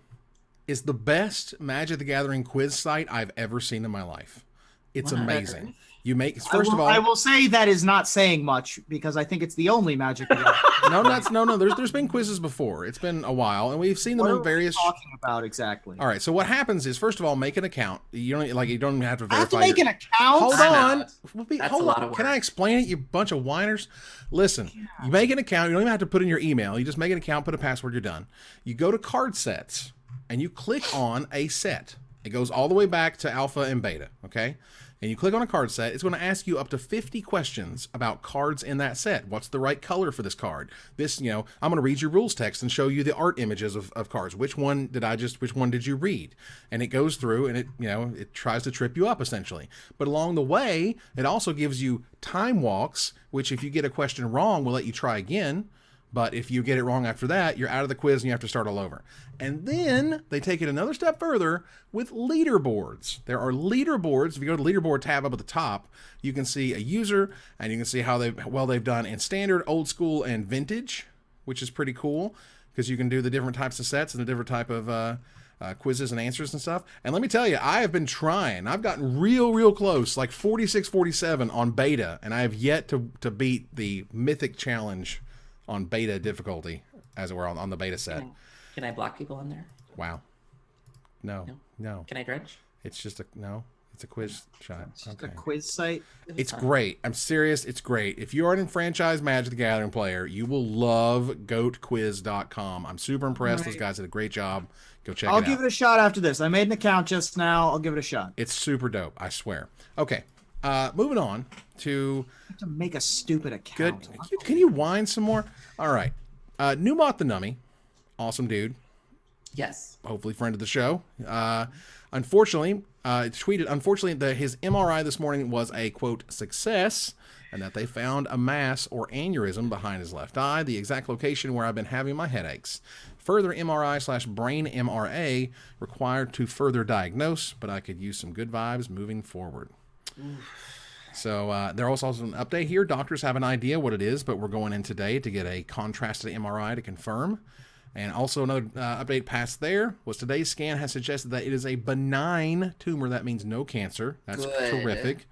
is the best Magic the Gathering quiz site I've ever seen in my life. It's amazing. You make I will say that is not saying much because I think it's the only Magic. No. There's been quizzes before. It's been a while, and we've seen them in various. What are we talking about exactly? All right. So what happens is, first of all, make an account. You don't even have to verify. I have to make an account. Hold on. That's a lot of work. Can I explain it? You bunch of whiners. Listen. You make an account. You don't even have to put in your email. You just make an account, put a password. You're done. You go to card sets, and you click on a set. It goes all the way back to alpha and beta. Okay. And you click on a card set, it's going to ask you up to 50 questions about cards in that set. What's the right color for this card? I'm going to read your rules text and show you the art images of cards. Which one did you read? And it goes through and it tries to trip you up essentially. But along the way, it also gives you time walks, which if you get a question wrong, will let you try again. But if you get it wrong after that, you're out of the quiz and you have to start all over. And then they take it another step further with leaderboards. There are leaderboards. If you go to the leaderboard tab up at the top, you can see a user and you can see how they've done in standard, old school, and vintage, which is pretty cool because you can do the different types of sets and the different type of quizzes and answers and stuff. And let me tell you, I have been trying. I've gotten real close, like 46, 47 on beta, and I have yet to beat the Mythic Challenge on beta difficulty, as it were, on the beta set. Can I block people on there? Wow. No. Can I dredge? It's just it's a quiz shot. It's just a quiz site. It's great. I'm serious. It's great. If you are an enfranchised Magic the Gathering player, you will love GOATquiz.com. I'm super impressed. Those guys did a great job. Go check it out. I'll give it a shot after this. I made an account just now. I'll give it a shot. It's super dope. I swear. Okay. Moving on to... I have to make a stupid account. Good. Can you whine some more? All right. Numot the Nummy. Awesome dude. Yes. Hopefully friend of the show. Unfortunately, tweeted, that his MRI this morning was a, quote, success, and that they found a mass or aneurysm behind his left eye, the exact location where I've been having my headaches. Further MRI/brain MRA required to further diagnose, but I could use some good vibes moving forward. So there also is an update here. Doctors have an idea what it is, but we're going in today to get a contrasted MRI to confirm. And also another update past there was today's scan has suggested that it is a benign tumor. That means no cancer. That's terrific.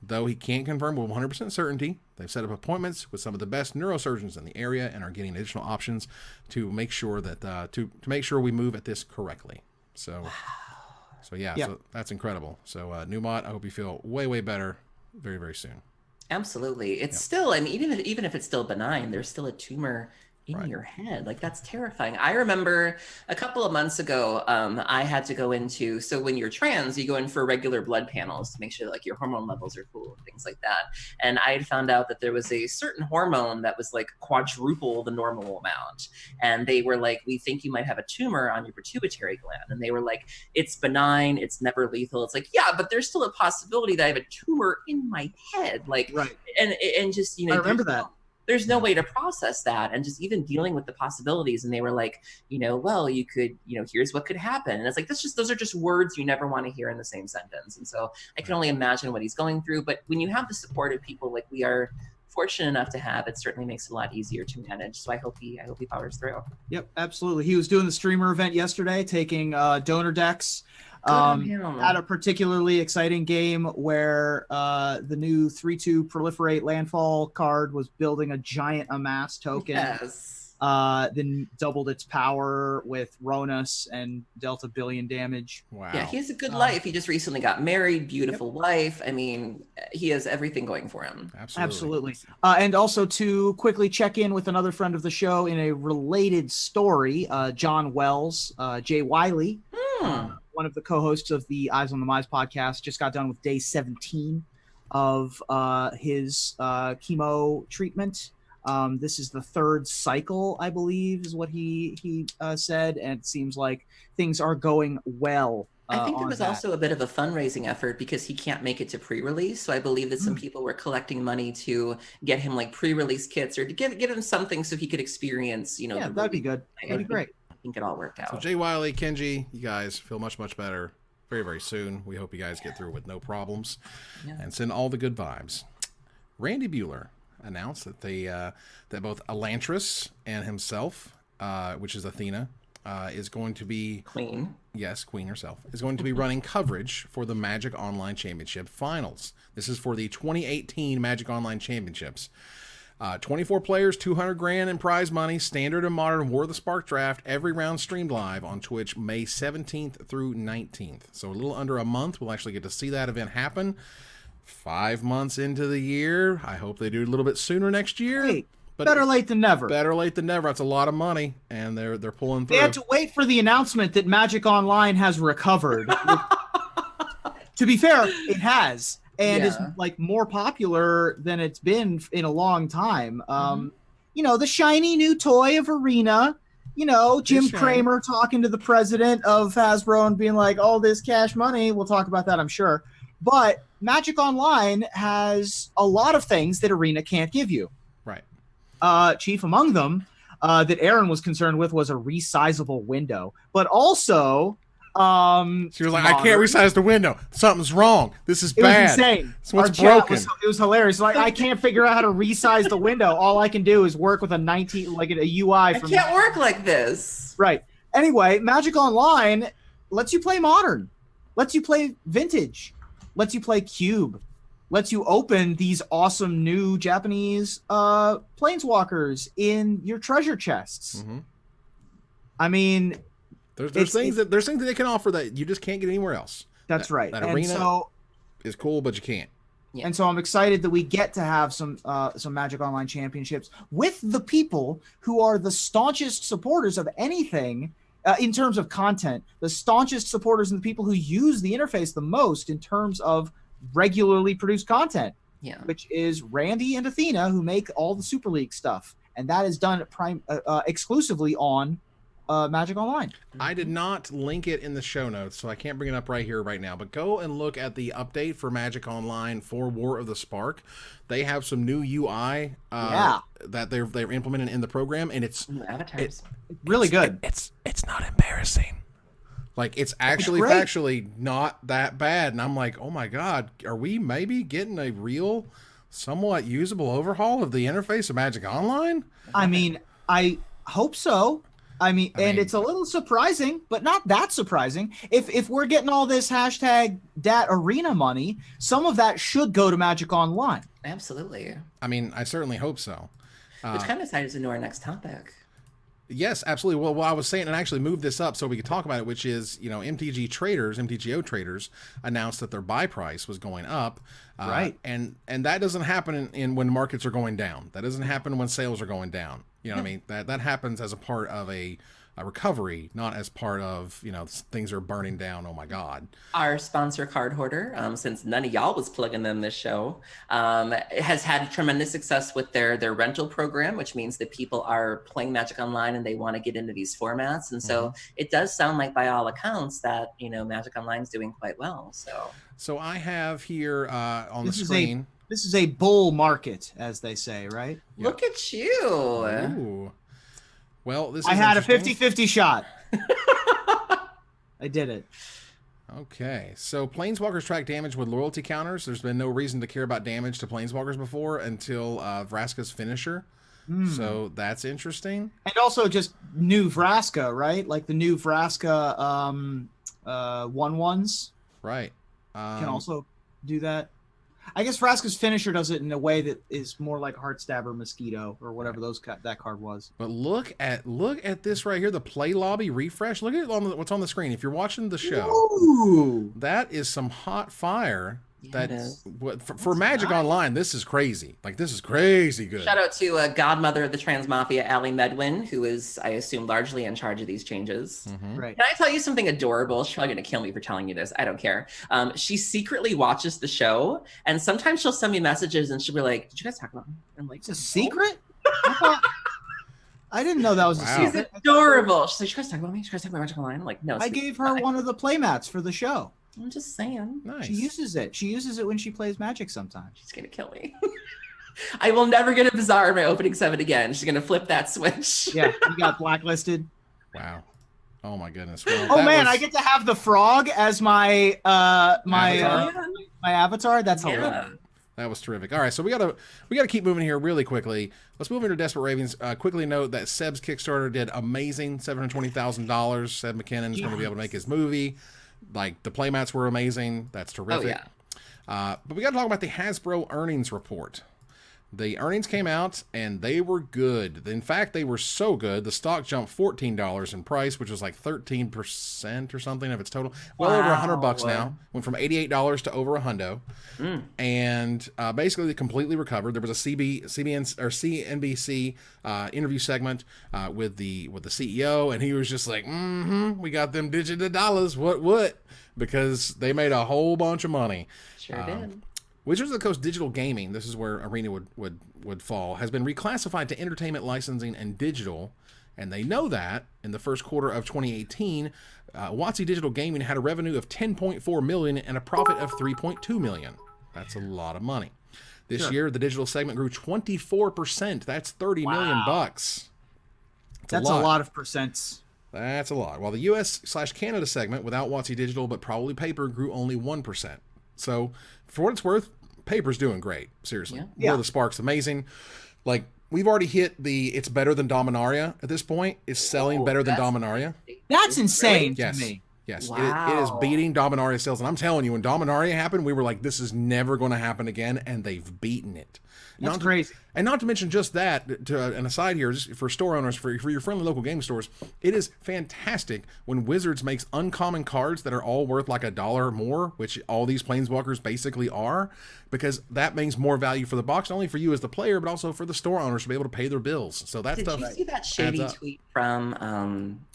Though he can't confirm with 100% certainty, they've set up appointments with some of the best neurosurgeons in the area and are getting additional options to make sure that to make sure we move at this correctly. So that's incredible. So Numot, I hope you feel way better very, very soon. Absolutely. It's still, I mean, even if it's still benign, there's still a tumor in your head. Like, that's terrifying. I remember a couple of months ago, I had to go into, so when you're trans, you go in for regular blood panels to make sure like your hormone levels are cool and things like that. And I had found out that there was a certain hormone that was like quadruple the normal amount. And they were like, we think you might have a tumor on your pituitary gland. And they were like, it's benign, it's never lethal. It's like, yeah, but there's still a possibility that I have a tumor in my head. Like, and just, I remember that. There's no way to process that, and just even dealing with the possibilities. And they were like, well, you could, here's what could happen. And it's like, those are just words you never want to hear in the same sentence. And so I can only imagine what he's going through. But when you have the support of people like we are fortunate enough to have, it certainly makes it a lot easier to manage. So I hope he powers through. Yep, absolutely. He was doing the streamer event yesterday, taking donor decks. Had a particularly exciting game where the new 3/2 proliferate landfall card was building a giant amass token. Yes. Then doubled its power with Ronus and dealt $1 billion damage. Wow. Yeah, he has a good life. He just recently got married, beautiful wife. I mean, he has everything going for him. Absolutely. And also to quickly check in with another friend of the show in a related story, John Wells, Jay Wiley, one of the co-hosts of the Eyes on the Mize podcast, just got done with day 17 of his chemo treatment. This is the third cycle, I believe, is what he said, and it seems like things are going well. I think there was also a bit of a fundraising effort because he can't make it to pre-release. So I believe that some people were collecting money to get him like pre-release kits or to give him something so he could experience, Yeah, that'd be good. That'd be great. I think it all worked out. So Jay Wiley, Kenji, you guys feel much better very, very soon. We hope you guys get through with no problems and send all the good vibes. Randy Bueller announced that that both Elantris and himself, which is Athena, is going to be Queen. Yes, Queen herself is going to be running coverage for the Magic Online Championship Finals. This is for the 2018 Magic Online Championships. 24 players, 200 grand in prize money, standard and modern War of the Spark draft, every round streamed live on Twitch May 17th through 19th. So a little under a month, we'll actually get to see that event happen. 5 months into the year. I hope they do it a little bit sooner next year. Hey, but better late than never. Better late than never. That's a lot of money, and they're pulling through. They had to wait for the announcement that Magic Online has recovered. To be fair, it has. And is like more popular than it's been in a long time. You know, the shiny new toy of Arena, you know, Jim Cramer talking to the president of Hasbro and being like, all this cash money. We'll talk about that, I'm sure. But Magic Online has a lot of things that Arena can't give you. Right. Chief among them that Aaron was concerned with was a resizable window. But also... she was like, I can't resize the window. Something's wrong. This is bad. It was insane. So what's broken? It was hilarious. Like, I can't figure out how to resize the window. All I can do is work with a UI from. I can't work like this. Right. Anyway, Magic Online lets you play Modern, lets you play Vintage, lets you play Cube, lets you open these awesome new Japanese Planeswalkers in your treasure chests. I mean. There's things that they can offer that you just can't get anywhere else. That's right. That Arena is cool, but you can't. Yeah. And so I'm excited that we get to have some Magic Online Championships with the people who are the staunchest supporters of anything in terms of content, the staunchest supporters and the people who use the interface the most in terms of regularly produced content, which is Randy and Athena, who make all the Super League stuff. And that is done exclusively on Magic Online. I did not link it in the show notes, so I can't bring it up right here, right now. But go and look at the update for Magic Online for War of the Spark. They have some new UI that they're implementing in the program, and it's really good. It's not embarrassing. Like, it's actually factually not that bad. And I'm like, oh my god, are we maybe getting a real, somewhat usable overhaul of the interface of Magic Online? I mean, I hope so. I mean, it's a little surprising, but not that surprising. If we're getting all this hashtag dat arena money, some of that should go to Magic Online. Absolutely. I mean, I certainly hope so. Which kind of ties into our next topic. Yes, absolutely. Well, I was saying, and I actually moved this up so we could talk about it, which is, you know, MTGOtraders announced that their buy price was going up. Right. And that doesn't happen in when markets are going down. That doesn't happen when sales are going down. You know what I mean? That happens as a part of a recovery, not as part of, you know, things are burning down. Oh my God. Our sponsor, Card Hoarder, since none of y'all was plugging them this show, has had tremendous success with their rental program, which means that people are playing Magic Online and they want to get into these formats. And so it does sound like, by all accounts, that, you know, Magic Online is doing quite well. So I have here on the screen. This is a bull market, as they say, right? Yep. Look at you. Ooh. Well, this is I had a 50-50 shot. I did it. Okay, so Planeswalkers track damage with loyalty counters. There's been no reason to care about damage to Planeswalkers before until Vraska's finisher. So that's interesting. And also just new Vraska, right? Like the new Vraska 1/1s. Right. Can also do that. I guess Vraska's finisher does it in a way that is more like Heartstabber Mosquito or whatever that card was. But look at this right here, the play lobby refresh. Look at what's on the screen. If you're watching the show, ooh, that is some hot fire. Yeah, for Magic Online, this is crazy. Like, this is crazy good. Shout out to godmother of the Trans Mafia, Ali Medwin, who is, I assume, largely in charge of these changes. Right. Can I tell you something adorable? She's probably going to kill me for telling you this. I don't care. She secretly watches the show, and sometimes she'll send me messages, and she'll be like, "Did you guys talk about me?" I'm like, "It's a secret." I didn't know that was a secret. She's adorable. She's like, "Did you guys talk about me? Did you guys talk about Magic Online?" I'm like, "No." I gave her one of the playmats for the show. I'm just saying. Nice. She uses it. She uses it when she plays Magic sometimes. She's going to kill me. I will never get a Bazaar in my opening 7 again. She's going to flip that switch. Yeah, you got blacklisted. Wow. Oh my goodness. Well, Oh man, I get to have the frog as my Avatar? my avatar. That's hilarious. That was terrific. All right, so we gotta keep moving here really quickly. Let's move into Desperate Ravings. Quickly note that Seb's Kickstarter did amazing, $720,000. Seb McKinnon's going to be able to make his movie. Like the playmats were amazing. That's terrific. Oh yeah. But we got to talk about the Hasbro earnings report. The earnings came out and they were good. In fact, they were so good, the stock jumped $14 in price, which was like 13% or something of its total. Well over $100 now. Went from $88 to over $100. And basically, they completely recovered. There was a CNBC interview segment with the CEO, and he was just like, we got them digital dollars. What? Because they made a whole bunch of money. Sure did. Wizards of the Coast Digital Gaming, this is where Arena would fall, has been reclassified to entertainment licensing and digital, and they know that in the first quarter of 2018, WotC Digital Gaming had a revenue of $10.4 million and a profit of $3.2 million. That's a lot of money. This year, the digital segment grew 24%. That's $30 million bucks. That's a lot of percents. That's a lot. While the US/Canada segment, without WotC Digital but probably paper, grew only 1%. So, for what it's worth, paper's doing great. Seriously. Yeah. War of the Spark's amazing. Like, we've already hit it's better than Dominaria at this point. It's selling better than Dominaria. That's insane to Yes. me. Yes. Wow. It is beating Dominaria sales. And I'm telling you, when Dominaria happened, we were like, this is never going to happen again. And they've beaten it. That's crazy. And not to mention just that, to an aside here, just for store owners, for your friendly local game stores, it is fantastic when Wizards makes uncommon cards that are all worth like $1 more, which all these Planeswalkers basically are, because that means more value for the box, not only for you as the player, but also for the store owners to be able to pay their bills. So that Did stuff. you see that shady tweet from,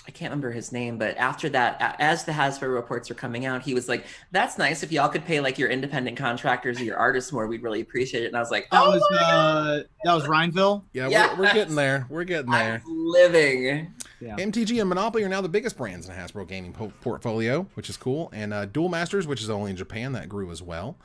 I can't remember his name, but after that, as the Hasbro reports were coming out, he was like, that's nice. If y'all could pay like your independent contractors or your artists more, we'd really appreciate it. And I was like, That was Rhineville. Yeah, we're getting there. We're getting there. I'm living. Yeah. MTG and Monopoly are now the biggest brands in the Hasbro gaming portfolio, which is cool. And Duel Masters, which is only in Japan, that grew as well.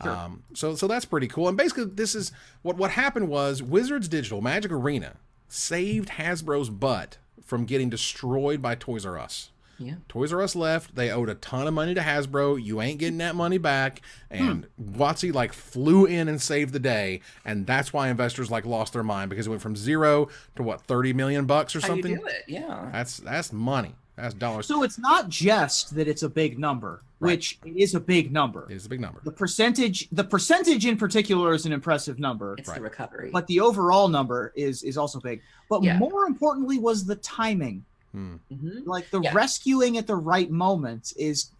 Sure. So that's pretty cool. And basically, this is what happened was Wizards Digital Magic Arena saved Hasbro's butt from getting destroyed by Toys R Us. Yeah. Toys R Us left. They owed a ton of money to Hasbro. You ain't getting that money back. And WotC like flew in and saved the day. And that's why investors like lost their mind, because it went from zero to what, $30 million bucks or something. How you do it? Yeah. That's money. That's dollars. So it's not just that it's a big number, which it is a big number. It is a big number. The percentage in particular is an impressive number. It's the recovery. But the overall number is also big. But Yeah. more importantly was the timing. Like the rescuing at the right moments is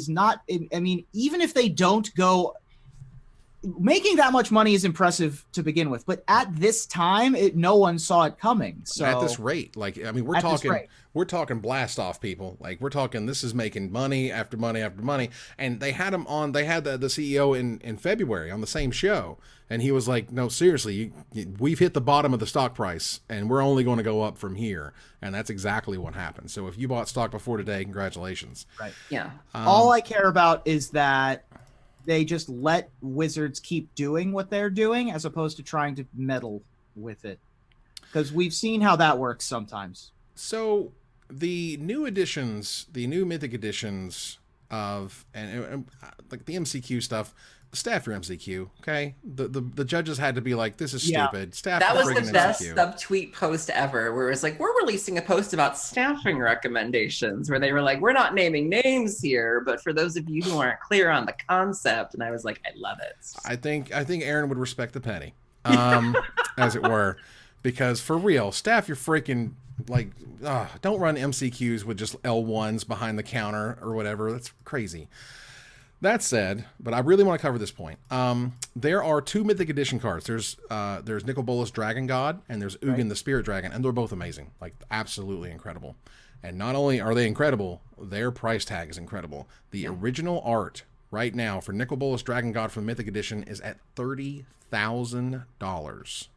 not. I mean, even if they don't go, making that much money is impressive to begin with. But at this time, no one saw it coming. So at this rate, like, I mean, we're talking blast off, people. Like, we're talking, this is making money after money after money. And they had him on. They had the CEO in February on the same show. And he was like, no, seriously, we've hit the bottom of the stock price and we're only going to go up from here. And that's exactly what happened. So if you bought stock before today, congratulations. Right. Yeah. All I care about is that they just let Wizards keep doing what they're doing as opposed to trying to meddle with it. Because we've seen how that works sometimes. So the new editions, the new Mythic editions of, and like the MCQ stuff, staff your MCQ, okay? The judges had to be like, this is stupid. Staff That was the friggin' best MCQ. subtweet post ever, where it was like, we're releasing a post about staffing recommendations, where they were like, we're not naming names here, but for those of you who aren't clear on the concept, and I was like, I love it. I think Aaron would respect the penny, as it were, because for real, staff your freaking, like, don't run MCQs with just L1s behind the counter or whatever. That's crazy. That said, but I really want to cover this point. There are two Mythic Edition cards. There's Nicol Bolas Dragon God, and there's Ugin the Spirit Dragon, and they're both amazing, like absolutely incredible. And not only are they incredible, their price tag is incredible. The original art right now for Nicol Bolas Dragon God from Mythic Edition is at $30,000.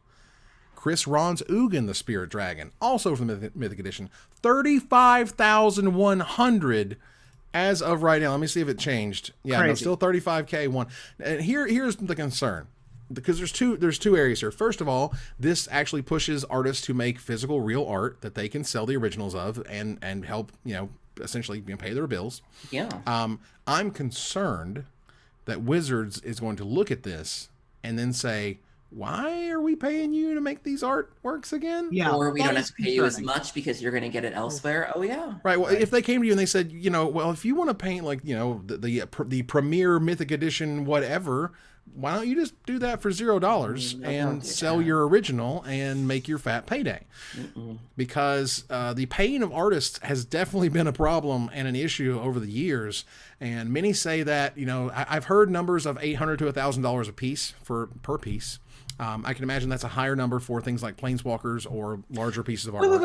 Chris Ron's Ugin the Spirit Dragon, also from the Mythic Edition, $35,100. As of right now, let me see if it changed. Yeah, no, still 35K one. And here's the concern. because there's two areas here. First of all, this actually pushes artists to make physical real art that they can sell the originals of and help, essentially pay their bills. Yeah. I'm concerned that Wizards is going to look at this and then say, why are we paying you to make these artworks again? Yeah. Or we don't have to pay you as concerning. much because you're going to get it elsewhere. Oh yeah. Right. Well, if they came to you and they said, well, if you want to paint like, the premier Mythic Edition, whatever, why don't you just do that for $0 and sell your original and make your fat payday? Because the paying of artists has definitely been a problem and an issue over the years. And many say that, I've heard numbers of $800 to $1,000 a piece per piece. I can imagine that's a higher number for things like Planeswalkers or larger pieces of artwork.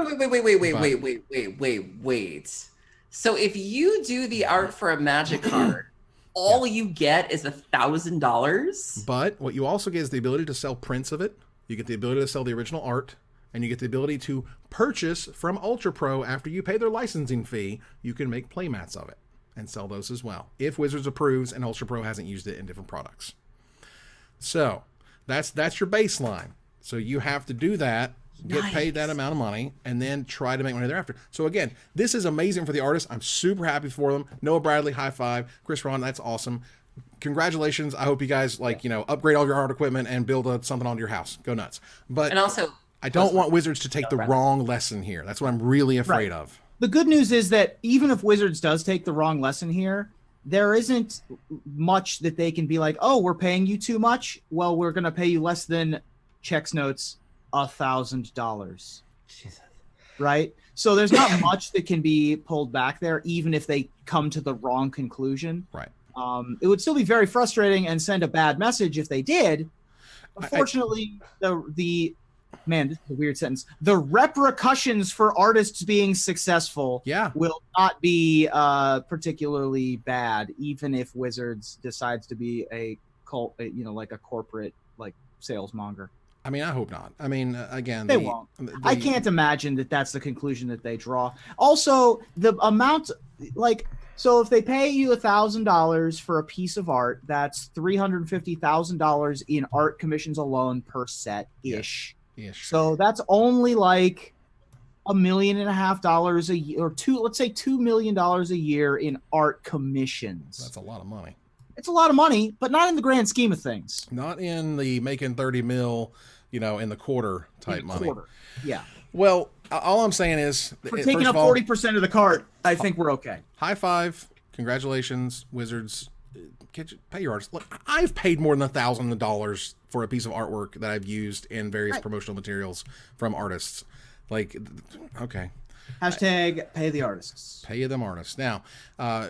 Wait. So if you do the art for a Magic card, all you get is $1,000. But what you also get is the ability to sell prints of it. You get the ability to sell the original art, and you get the ability to purchase from Ultra Pro after you pay their licensing fee. You can make playmats of it and sell those as well, if Wizards approves and Ultra Pro hasn't used it in different products. So that's your baseline. So you have to do that, get paid that amount of money, and then try to make money thereafter. So again, this is amazing for the artists. I'm super happy for them. Noah Bradley, high five. Chris Rahn, that's awesome. Congratulations. I hope you guys upgrade all your art equipment and build something onto your house. Go nuts. But and also, I don't want Wizards to take the wrong lesson here. That's what I'm really afraid of. The good news is that even if Wizards does take the wrong lesson here, there isn't much that they can be like, oh, we're paying you too much. Well, we're going to pay you less than checks notes $1,000. Jesus. Right? So there's not much that can be pulled back there, even if they come to the wrong conclusion. Right. It would still be very frustrating and send a bad message if they did. Unfortunately, man, this is a weird sentence. The repercussions for artists being successful will not be particularly bad, even if Wizards decides to be a cult, like a corporate salesmonger. I mean, I hope not. I mean, again, they won't. I can't imagine that that's the conclusion that they draw. Also, the amount, so if they pay you $1,000 for a piece of art, that's $350,000 in art commissions alone per set ish. So that's only like $1.5 million a year, or let's say $2 million a year in art commissions. That's a lot of money. It's a lot of money, but not in the grand scheme of things. Not in the making 30 mil, in the quarter type money. Yeah. Well, all I'm saying is, for taking up 40% of the cart, I think we're okay. High five. Congratulations, Wizards. Pay your artists. Look, I've paid more than $1,000 for a piece of artwork that I've used in various promotional materials from artists. Okay. Hashtag pay the artists. Pay them artists. Now,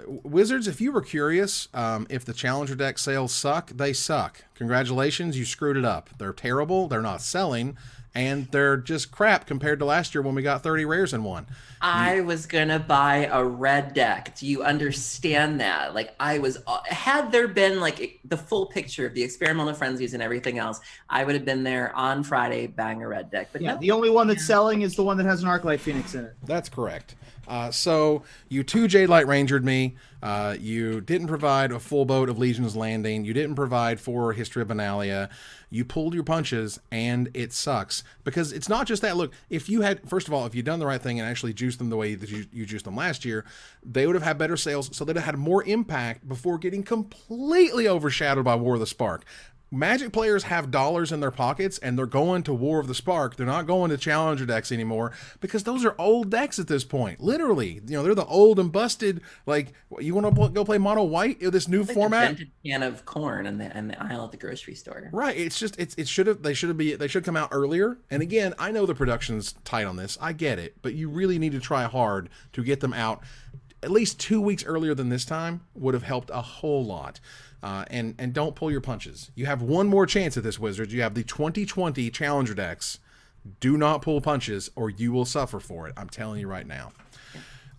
Wizards, if you were curious, if the Challenger deck sales suck, they suck. Congratulations, you screwed it up. They're terrible. They're not selling. And they're just crap compared to last year when we got 30 rares in one. I was going to buy a red deck. Do you understand that? Had there been the full picture of the experimental frenzies and everything else, I would have been there on Friday buying a red deck. But the only one that's selling is the one that has an Arclight Phoenix in it. That's correct. So you 2 Jade Light Rangered me. You didn't provide a full boat of Legion's Landing. You didn't provide 4 History of Benalia. You pulled your punches, and it sucks. Because it's not just that. Look, if you'd done the right thing and actually juiced them the way that you juiced them last year, they would have had better sales, so they'd have had more impact before getting completely overshadowed by War of the Spark. Magic players have dollars in their pockets, and they're going to War of the Spark. They're not going to Challenger decks anymore, because those are old decks at this point. Literally, they're the old and busted. You want to go play mono white in this new format? A can of corn in the aisle at the grocery store. Right. It's just they should come out earlier. And again, I know the production's tight on this. I get it, but you really need to try hard to get them out. At least 2 weeks earlier than this time would have helped a whole lot. And don't pull your punches. You have one more chance at this, Wizards. You have the 2020 Challenger decks. Do not pull punches, or you will suffer for it. I'm telling you right now.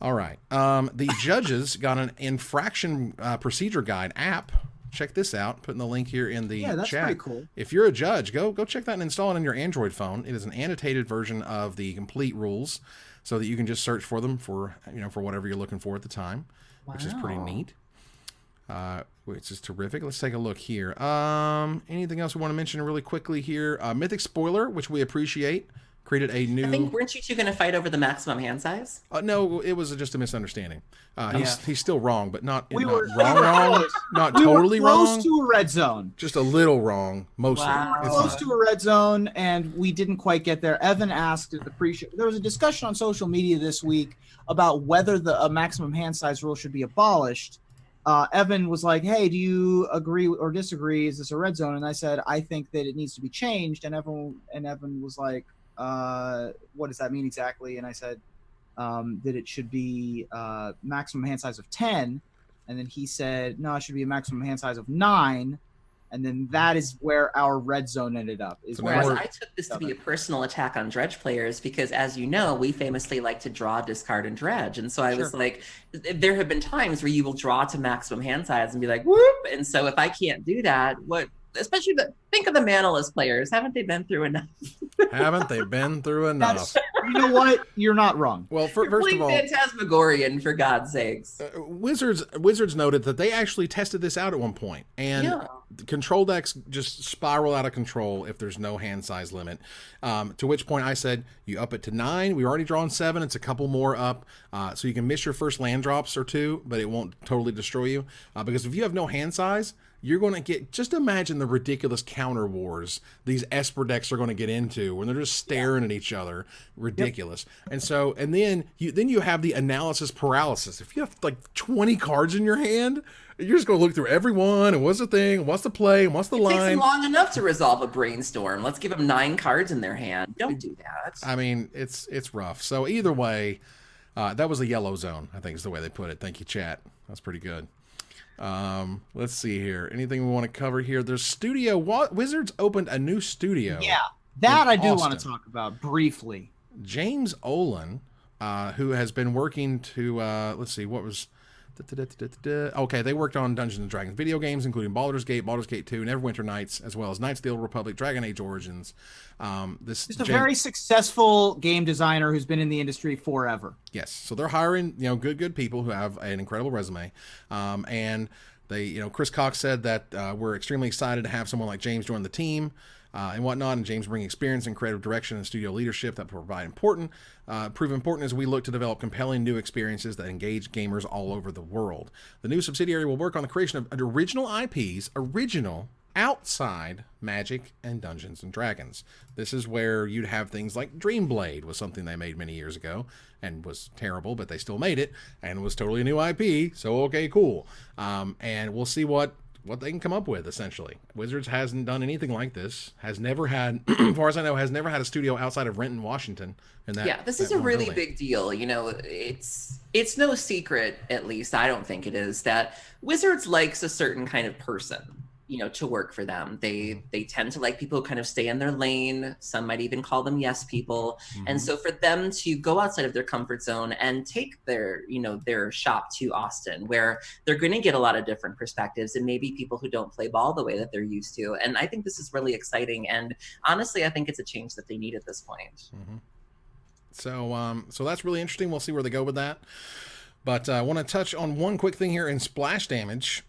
All right. The judges got an infraction procedure guide app. Check this out. Putting the link here in the that's chat. pretty cool. If you're a judge, go check that and install it on your Android phone. It is an annotated version of the complete rules, so that you can just search for them for whatever you're looking for at the time, which is pretty neat. which is terrific. Let's take a look here. Anything else we want to mention really quickly here? MythicSpoiler, which we appreciate, created a new... I think, weren't you two going to fight over the maximum hand size? No, it was just a misunderstanding. He's still wrong, but not were wrong, not totally wrong. Close to a red zone. Just a little wrong, mostly. Wow. Close to a red zone, and we didn't quite get there. Evan asked at the pre-show. There was a discussion on social media this week about whether the maximum hand size rule should be abolished. Evan was like, "Hey, do you agree or disagree? Is this a red zone?" And I said, "I think that it needs to be changed." And Evan was like, "What does that mean exactly?" And I said that it should be maximum hand size of 10. And then he said, "No, it should be a maximum hand size of 9." And then that is where our red zone ended up. Whereas I took this to be a personal attack on dredge players because, as you know, we famously like to draw, discard, and dredge. And so I was like, there have been times where you will draw to maximum hand size and be like, whoop. And so if I can't do that, especially think of the Manalist players. Haven't they been through enough? Haven't they been through enough? You know what? You're not wrong. Well, first of all, Phantasmagorian, for God's sakes. Wizards noted that they actually tested this out at one point, and control decks just spiral out of control if there's no hand size limit. To which point I said, you up it to 9. We've already drawn 7. It's a couple more up, so you can miss your first land drops or 2, but it won't totally destroy you. Because if you have no hand size, you're going to get, just imagine the ridiculous counter wars these Esper decks are going to get into when they're just staring at each other. Ridiculous. Yep. And then you have the analysis paralysis. If you have like 20 cards in your hand, you're just going to look through every one and what's the thing, what's the play, and what's the line. It takes them long enough to resolve a brainstorm. Let's give them 9 cards in their hand. Don't do that. I mean, it's rough. So either way, that was a yellow zone, I think is the way they put it. Thank you, chat. That's pretty good. Let's see here. Anything we want to cover here? There's studio. Wizards opened a new studio. Yeah, that I do want to talk about briefly. James Olin, who has been working to, let's see, what was... Okay, they worked on Dungeons and Dragons video games, including Baldur's Gate 2, Neverwinter Nights, as well as Knights of the Old Republic, Dragon Age Origins. Just a very successful game designer who's been in the industry forever. Yes, so they're hiring good people who have an incredible resume, and they Chris Cox said that we're extremely excited to have someone like James join the team. And whatnot, and James bringing experience and creative direction and studio leadership that prove important as we look to develop compelling new experiences that engage gamers all over the world. The new subsidiary will work on the creation of original IPs, outside Magic and Dungeons and Dragons. This is where you'd have things like Dreamblade was something they made many years ago and was terrible, but they still made it and was totally a new IP. So okay, cool. And we'll see what they can come up with, essentially. Wizards hasn't done anything like this, has never had, as far as I know, has never had a studio outside of Renton, Washington. This is a really big deal. It's no secret, at least I don't think it is, that Wizards likes a certain kind of person, to work for them. They tend to like people who kind of stay in their lane. Some might even call them yes people. Mm-hmm. And so for them to go outside of their comfort zone and take their shop to Austin, where they're going to get a lot of different perspectives and maybe people who don't play ball the way that they're used to. And I think this is really exciting. And honestly, I think it's a change that they need at this point. Mm-hmm. So that's really interesting. We'll see where they go with that. But I want to touch on one quick thing here in splash damage.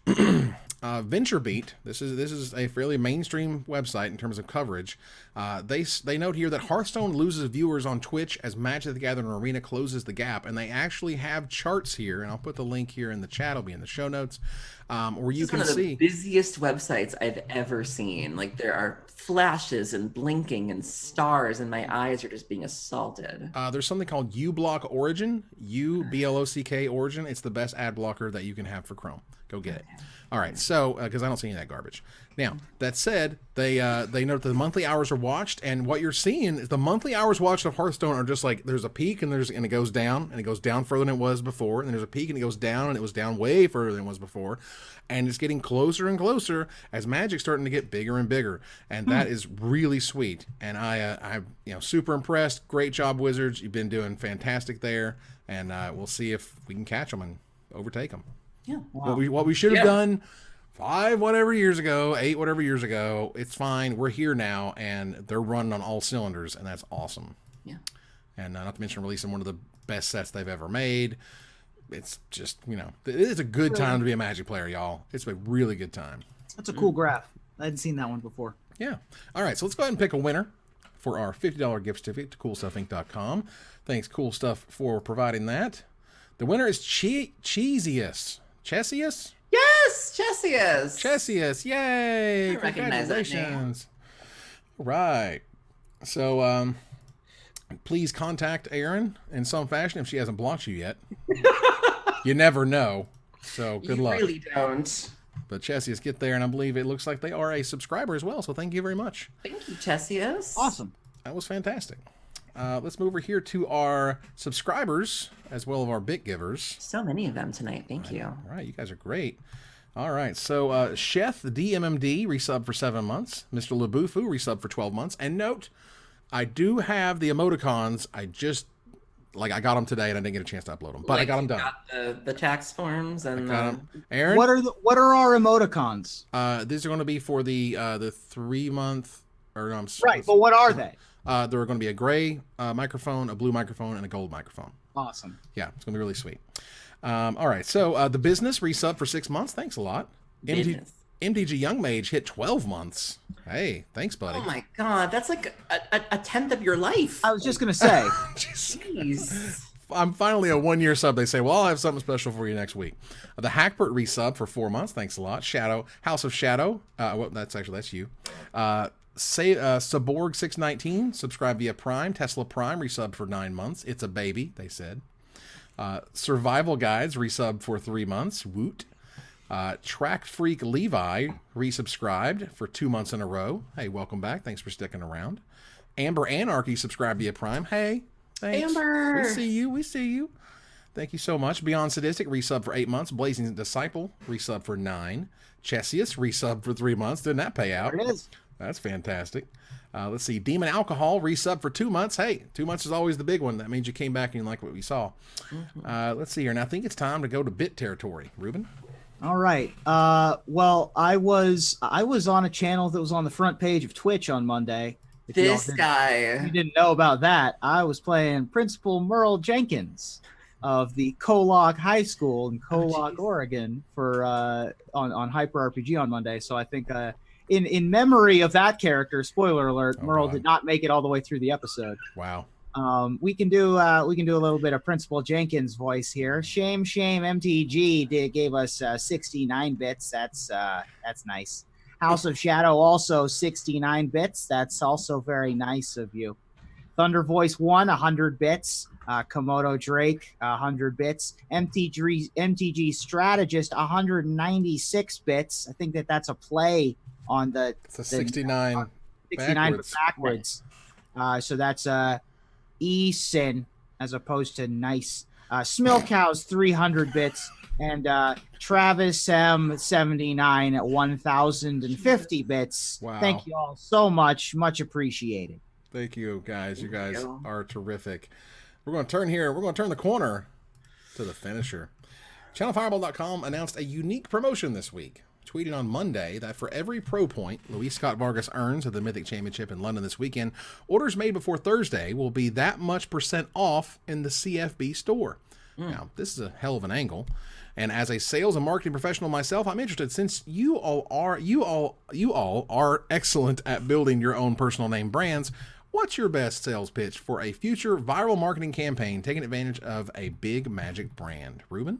VentureBeat, this is a fairly mainstream website in terms of coverage. They note here that Hearthstone loses viewers on Twitch as Magic the Gathering Arena closes the gap, and they actually have charts here, and I'll put the link here in the chat. It'll be in the show notes, where you can see. One of the busiest websites I've ever seen. Like, there are flashes and blinking and stars, and my eyes are just being assaulted. There's something called uBlock Origin, UBLOCK Origin. It's the best ad blocker that you can have for Chrome. Go get it. All right, so because I don't see any of that garbage. Now, that said, they note that the monthly hours are watched, and what you're seeing is the monthly hours watched of Hearthstone are just like there's a peak and it goes down, and it goes down further than it was before, and there's a peak and it goes down, and it was down way further than it was before, and it's getting closer and closer as Magic's starting to get bigger and bigger, and that is really sweet. And I'm super impressed. Great job, Wizards. You've been doing fantastic there, and we'll see if we can catch them and overtake them. Yeah. Wow. What we should have done 8 whatever years ago, it's fine. We're here now, and they're running on all cylinders, and that's awesome. Yeah. And not to mention releasing one of the best sets they've ever made. it's just, you know, it is a good time to be a Magic player, y'all. It's a really good time. That's a cool graph. I hadn't seen that one before. Yeah. All right, so let's go ahead and pick a winner for our $50 gift certificate to CoolStuffInc.com. Thanks, Cool Stuff, for providing that. The winner is Cheesius. Chessius? Yes, Chessius. Chessius, yay! I recognize that name. Congratulations. All right. So, please contact Erin in some fashion if she hasn't blocked you yet. You never know. So, good luck. You really don't. But Chessius, get there, and I believe it looks like they are a subscriber as well, so thank you very much. Thank you, Chessius. Awesome. That was fantastic. Let's move over here to our subscribers as well as our bit givers. So many of them tonight. Thank you. All right, you guys are great. All right, so Sheth DMMD resub for 7 months. Mr. Labufu resub for 12 months. And note, I do have the emoticons. I got them today and I didn't get a chance to upload them, but I got them done. Got the tax forms and Aaron, what are our emoticons? These are going to be for the 3 month right, but what are they? There are going to be a gray microphone, a blue microphone, and a gold microphone. Awesome. Yeah, it's going to be really sweet. All right, so the business resub for 6 months. Thanks a lot. MTG Young Mage hit 12 months. Hey, thanks, buddy. Oh my god, that's like a tenth of your life. I was just gonna say. Jeez. I'm finally a 1 year sub. They say, well, I'll have something special for you next week. The Hackbert resub for 4 months. Thanks a lot. House of Shadow. Well, that's you. Saborg 619 subscribed via Prime. Tesla Prime resub for 9 months. It's a baby, they said. Survival Guides resub for 3 months. Woot. Track Freak Levi resubscribed for 2 months in a row. Hey, welcome back. Thanks for sticking around. Amber Anarchy subscribed via Prime. Hey, thanks. Amber. We see you. Thank you so much. Beyond Sadistic resub for 8 months. Blazing Disciple resub for 9. Chessius resub for 3 months. Didn't that pay out? There it is. That's fantastic. Let's see. Demon Alcohol resub for 2 months. Hey, 2 months is always the big one. That means you came back and you like what we saw. Let's see here. Now I think it's time to go to bit territory. Ruben? All right. Well, I was on a channel that was on the front page of Twitch on Monday. If you didn't know about that, I was playing Principal Merle Jenkins of the Colog High School in Colog, Oregon, for on Hyper RPG on Monday. So I think in memory of that character, spoiler alert, Merle did not make it all the way through the episode. Wow. We can do a little bit of Principal Jenkins voice here. Shame, MTG gave us 69 bits. That's nice. House of Shadow also 69 bits. That's also very nice of you. Thunder Voice 1 100 bits. Komodo Drake 100 bits. MTG Strategist 196 bits. I think that's a play on the. It's a 69. 69 backwards. So that's Eason as opposed to nice. Smilkow's 300 bits and Travis M79 at 1050 bits. Wow. Thank you all so much. Much appreciated. Thank you, guys. You guys are terrific. We're going to turn here. We're going to turn the corner to the finisher. ChannelFireball.com announced a unique promotion this week, tweeting on Monday that for every pro point Luis Scott Vargas earns at the Mythic Championship in London this weekend, orders made before Thursday will be that much % off in the CFB store. Now, this is a hell of an angle. And as a sales and marketing professional myself, I'm interested, since you all are excellent at building your own personal name brands. What's your best sales pitch for a future viral marketing campaign taking advantage of a big Magic brand? Ruben?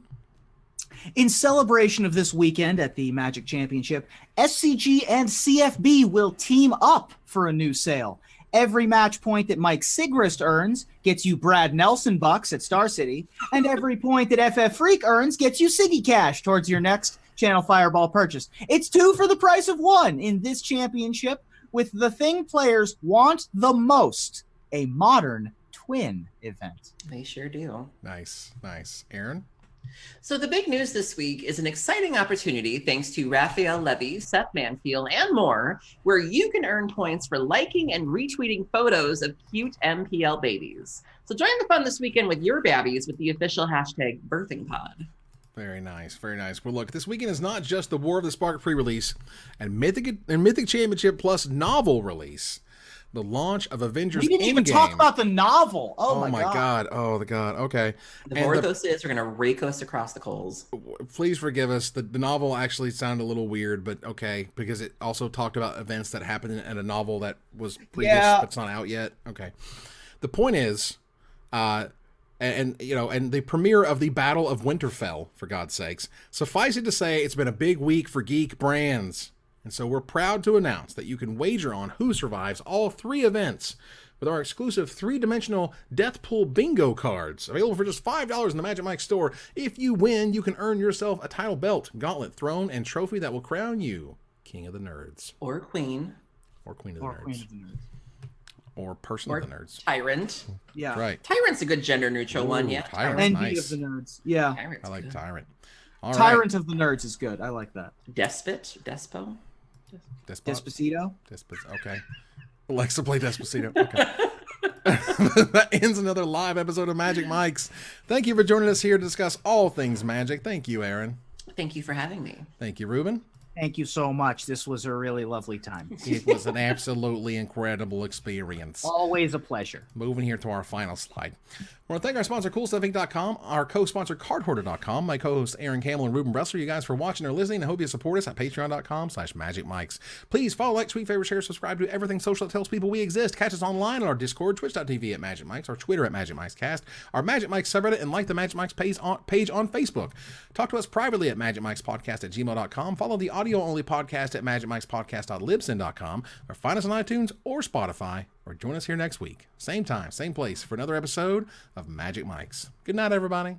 In celebration of this weekend at the Magic Championship, SCG and CFB will team up for a new sale. Every match point that Mike Sigrist earns gets you Brad Nelson bucks at Star City, and every point that FF Freak earns gets you Siggy Cash towards your next Channel Fireball purchase. It's 2 for the price of 1 in this championship with the thing players want the most, a modern twin event. They sure do. Nice. Aaron? So the big news this week is an exciting opportunity thanks to Raphael Levy, Seth Manfield, and more, where you can earn points for liking and retweeting photos of cute MPL babies. So join the fun this weekend with your babbies with the official hashtag BirthingPod. Very nice. Well, look, this weekend is not just the War of the Spark pre-release and Mythic Championship Plus novel release. the launch of Avengers We didn't even Endgame. talk about the novel. Oh, my god. Oh, the god. Okay. The And Vorthos is, we're going to rake us across the coals. please forgive us. The novel actually sounded a little weird, but okay, because it also talked about events that happened in a novel that was previous, but it's not out yet. Okay. The point is, and the premiere of the Battle of Winterfell, for God's sakes. Suffice it to say, it's been a big week for geek brands. And so we're proud to announce that you can wager on who survives all 3 events with our exclusive 3-dimensional Death Pool Bingo cards, available for just $5 in the Magic Mike store. If you win, you can earn yourself a title belt, gauntlet, throne, and trophy that will crown you King of the Nerds. Or Queen. Or Queen of the Nerds. Or Person or of the Nerds. Tyrant. Yeah. That's right. Tyrant's a good gender neutral one, yeah. Tyrant's Envy nice. of the Nerds. Yeah. Tyrant's I like good. Tyrant. All right. Tyrant of the Nerds is good. I like that. Despot. Despo. Despot? Despacito. Okay. Alexa, play Despacito. Okay. That ends another live episode of Magic Mike's. Thank you for joining us here to discuss all things Magic. Thank you, Aaron. Thank you for having me. Thank you, Ruben. Thank you so much. This was a really lovely time. It was an absolutely incredible experience. Always a pleasure. Moving here to our final slide. I want to thank our sponsor, CoolStuffInc.com, our co-sponsor, CardHoarder.com, my co-hosts, Aaron Campbell and Ruben Bressler. You guys for watching or listening. I hope you support us at Patreon.com/MagicMikes. Please follow, like, tweet, favorite, share, subscribe to everything social that tells people we exist. Catch us online on our Discord, twitch.tv at Magic Mikes, our Twitter at Magic Mikes Cast, our Magic Mikes subreddit, and like the Magic Mikes page on Facebook. Talk to us privately at MagicMikesPodcast@gmail.com. Follow the audio-only podcast at MagicMikesPodcast.libsyn.com, or find us on iTunes or Spotify, or join us here next week. Same time, same place, for another episode of Magic Mikes. Good night, everybody.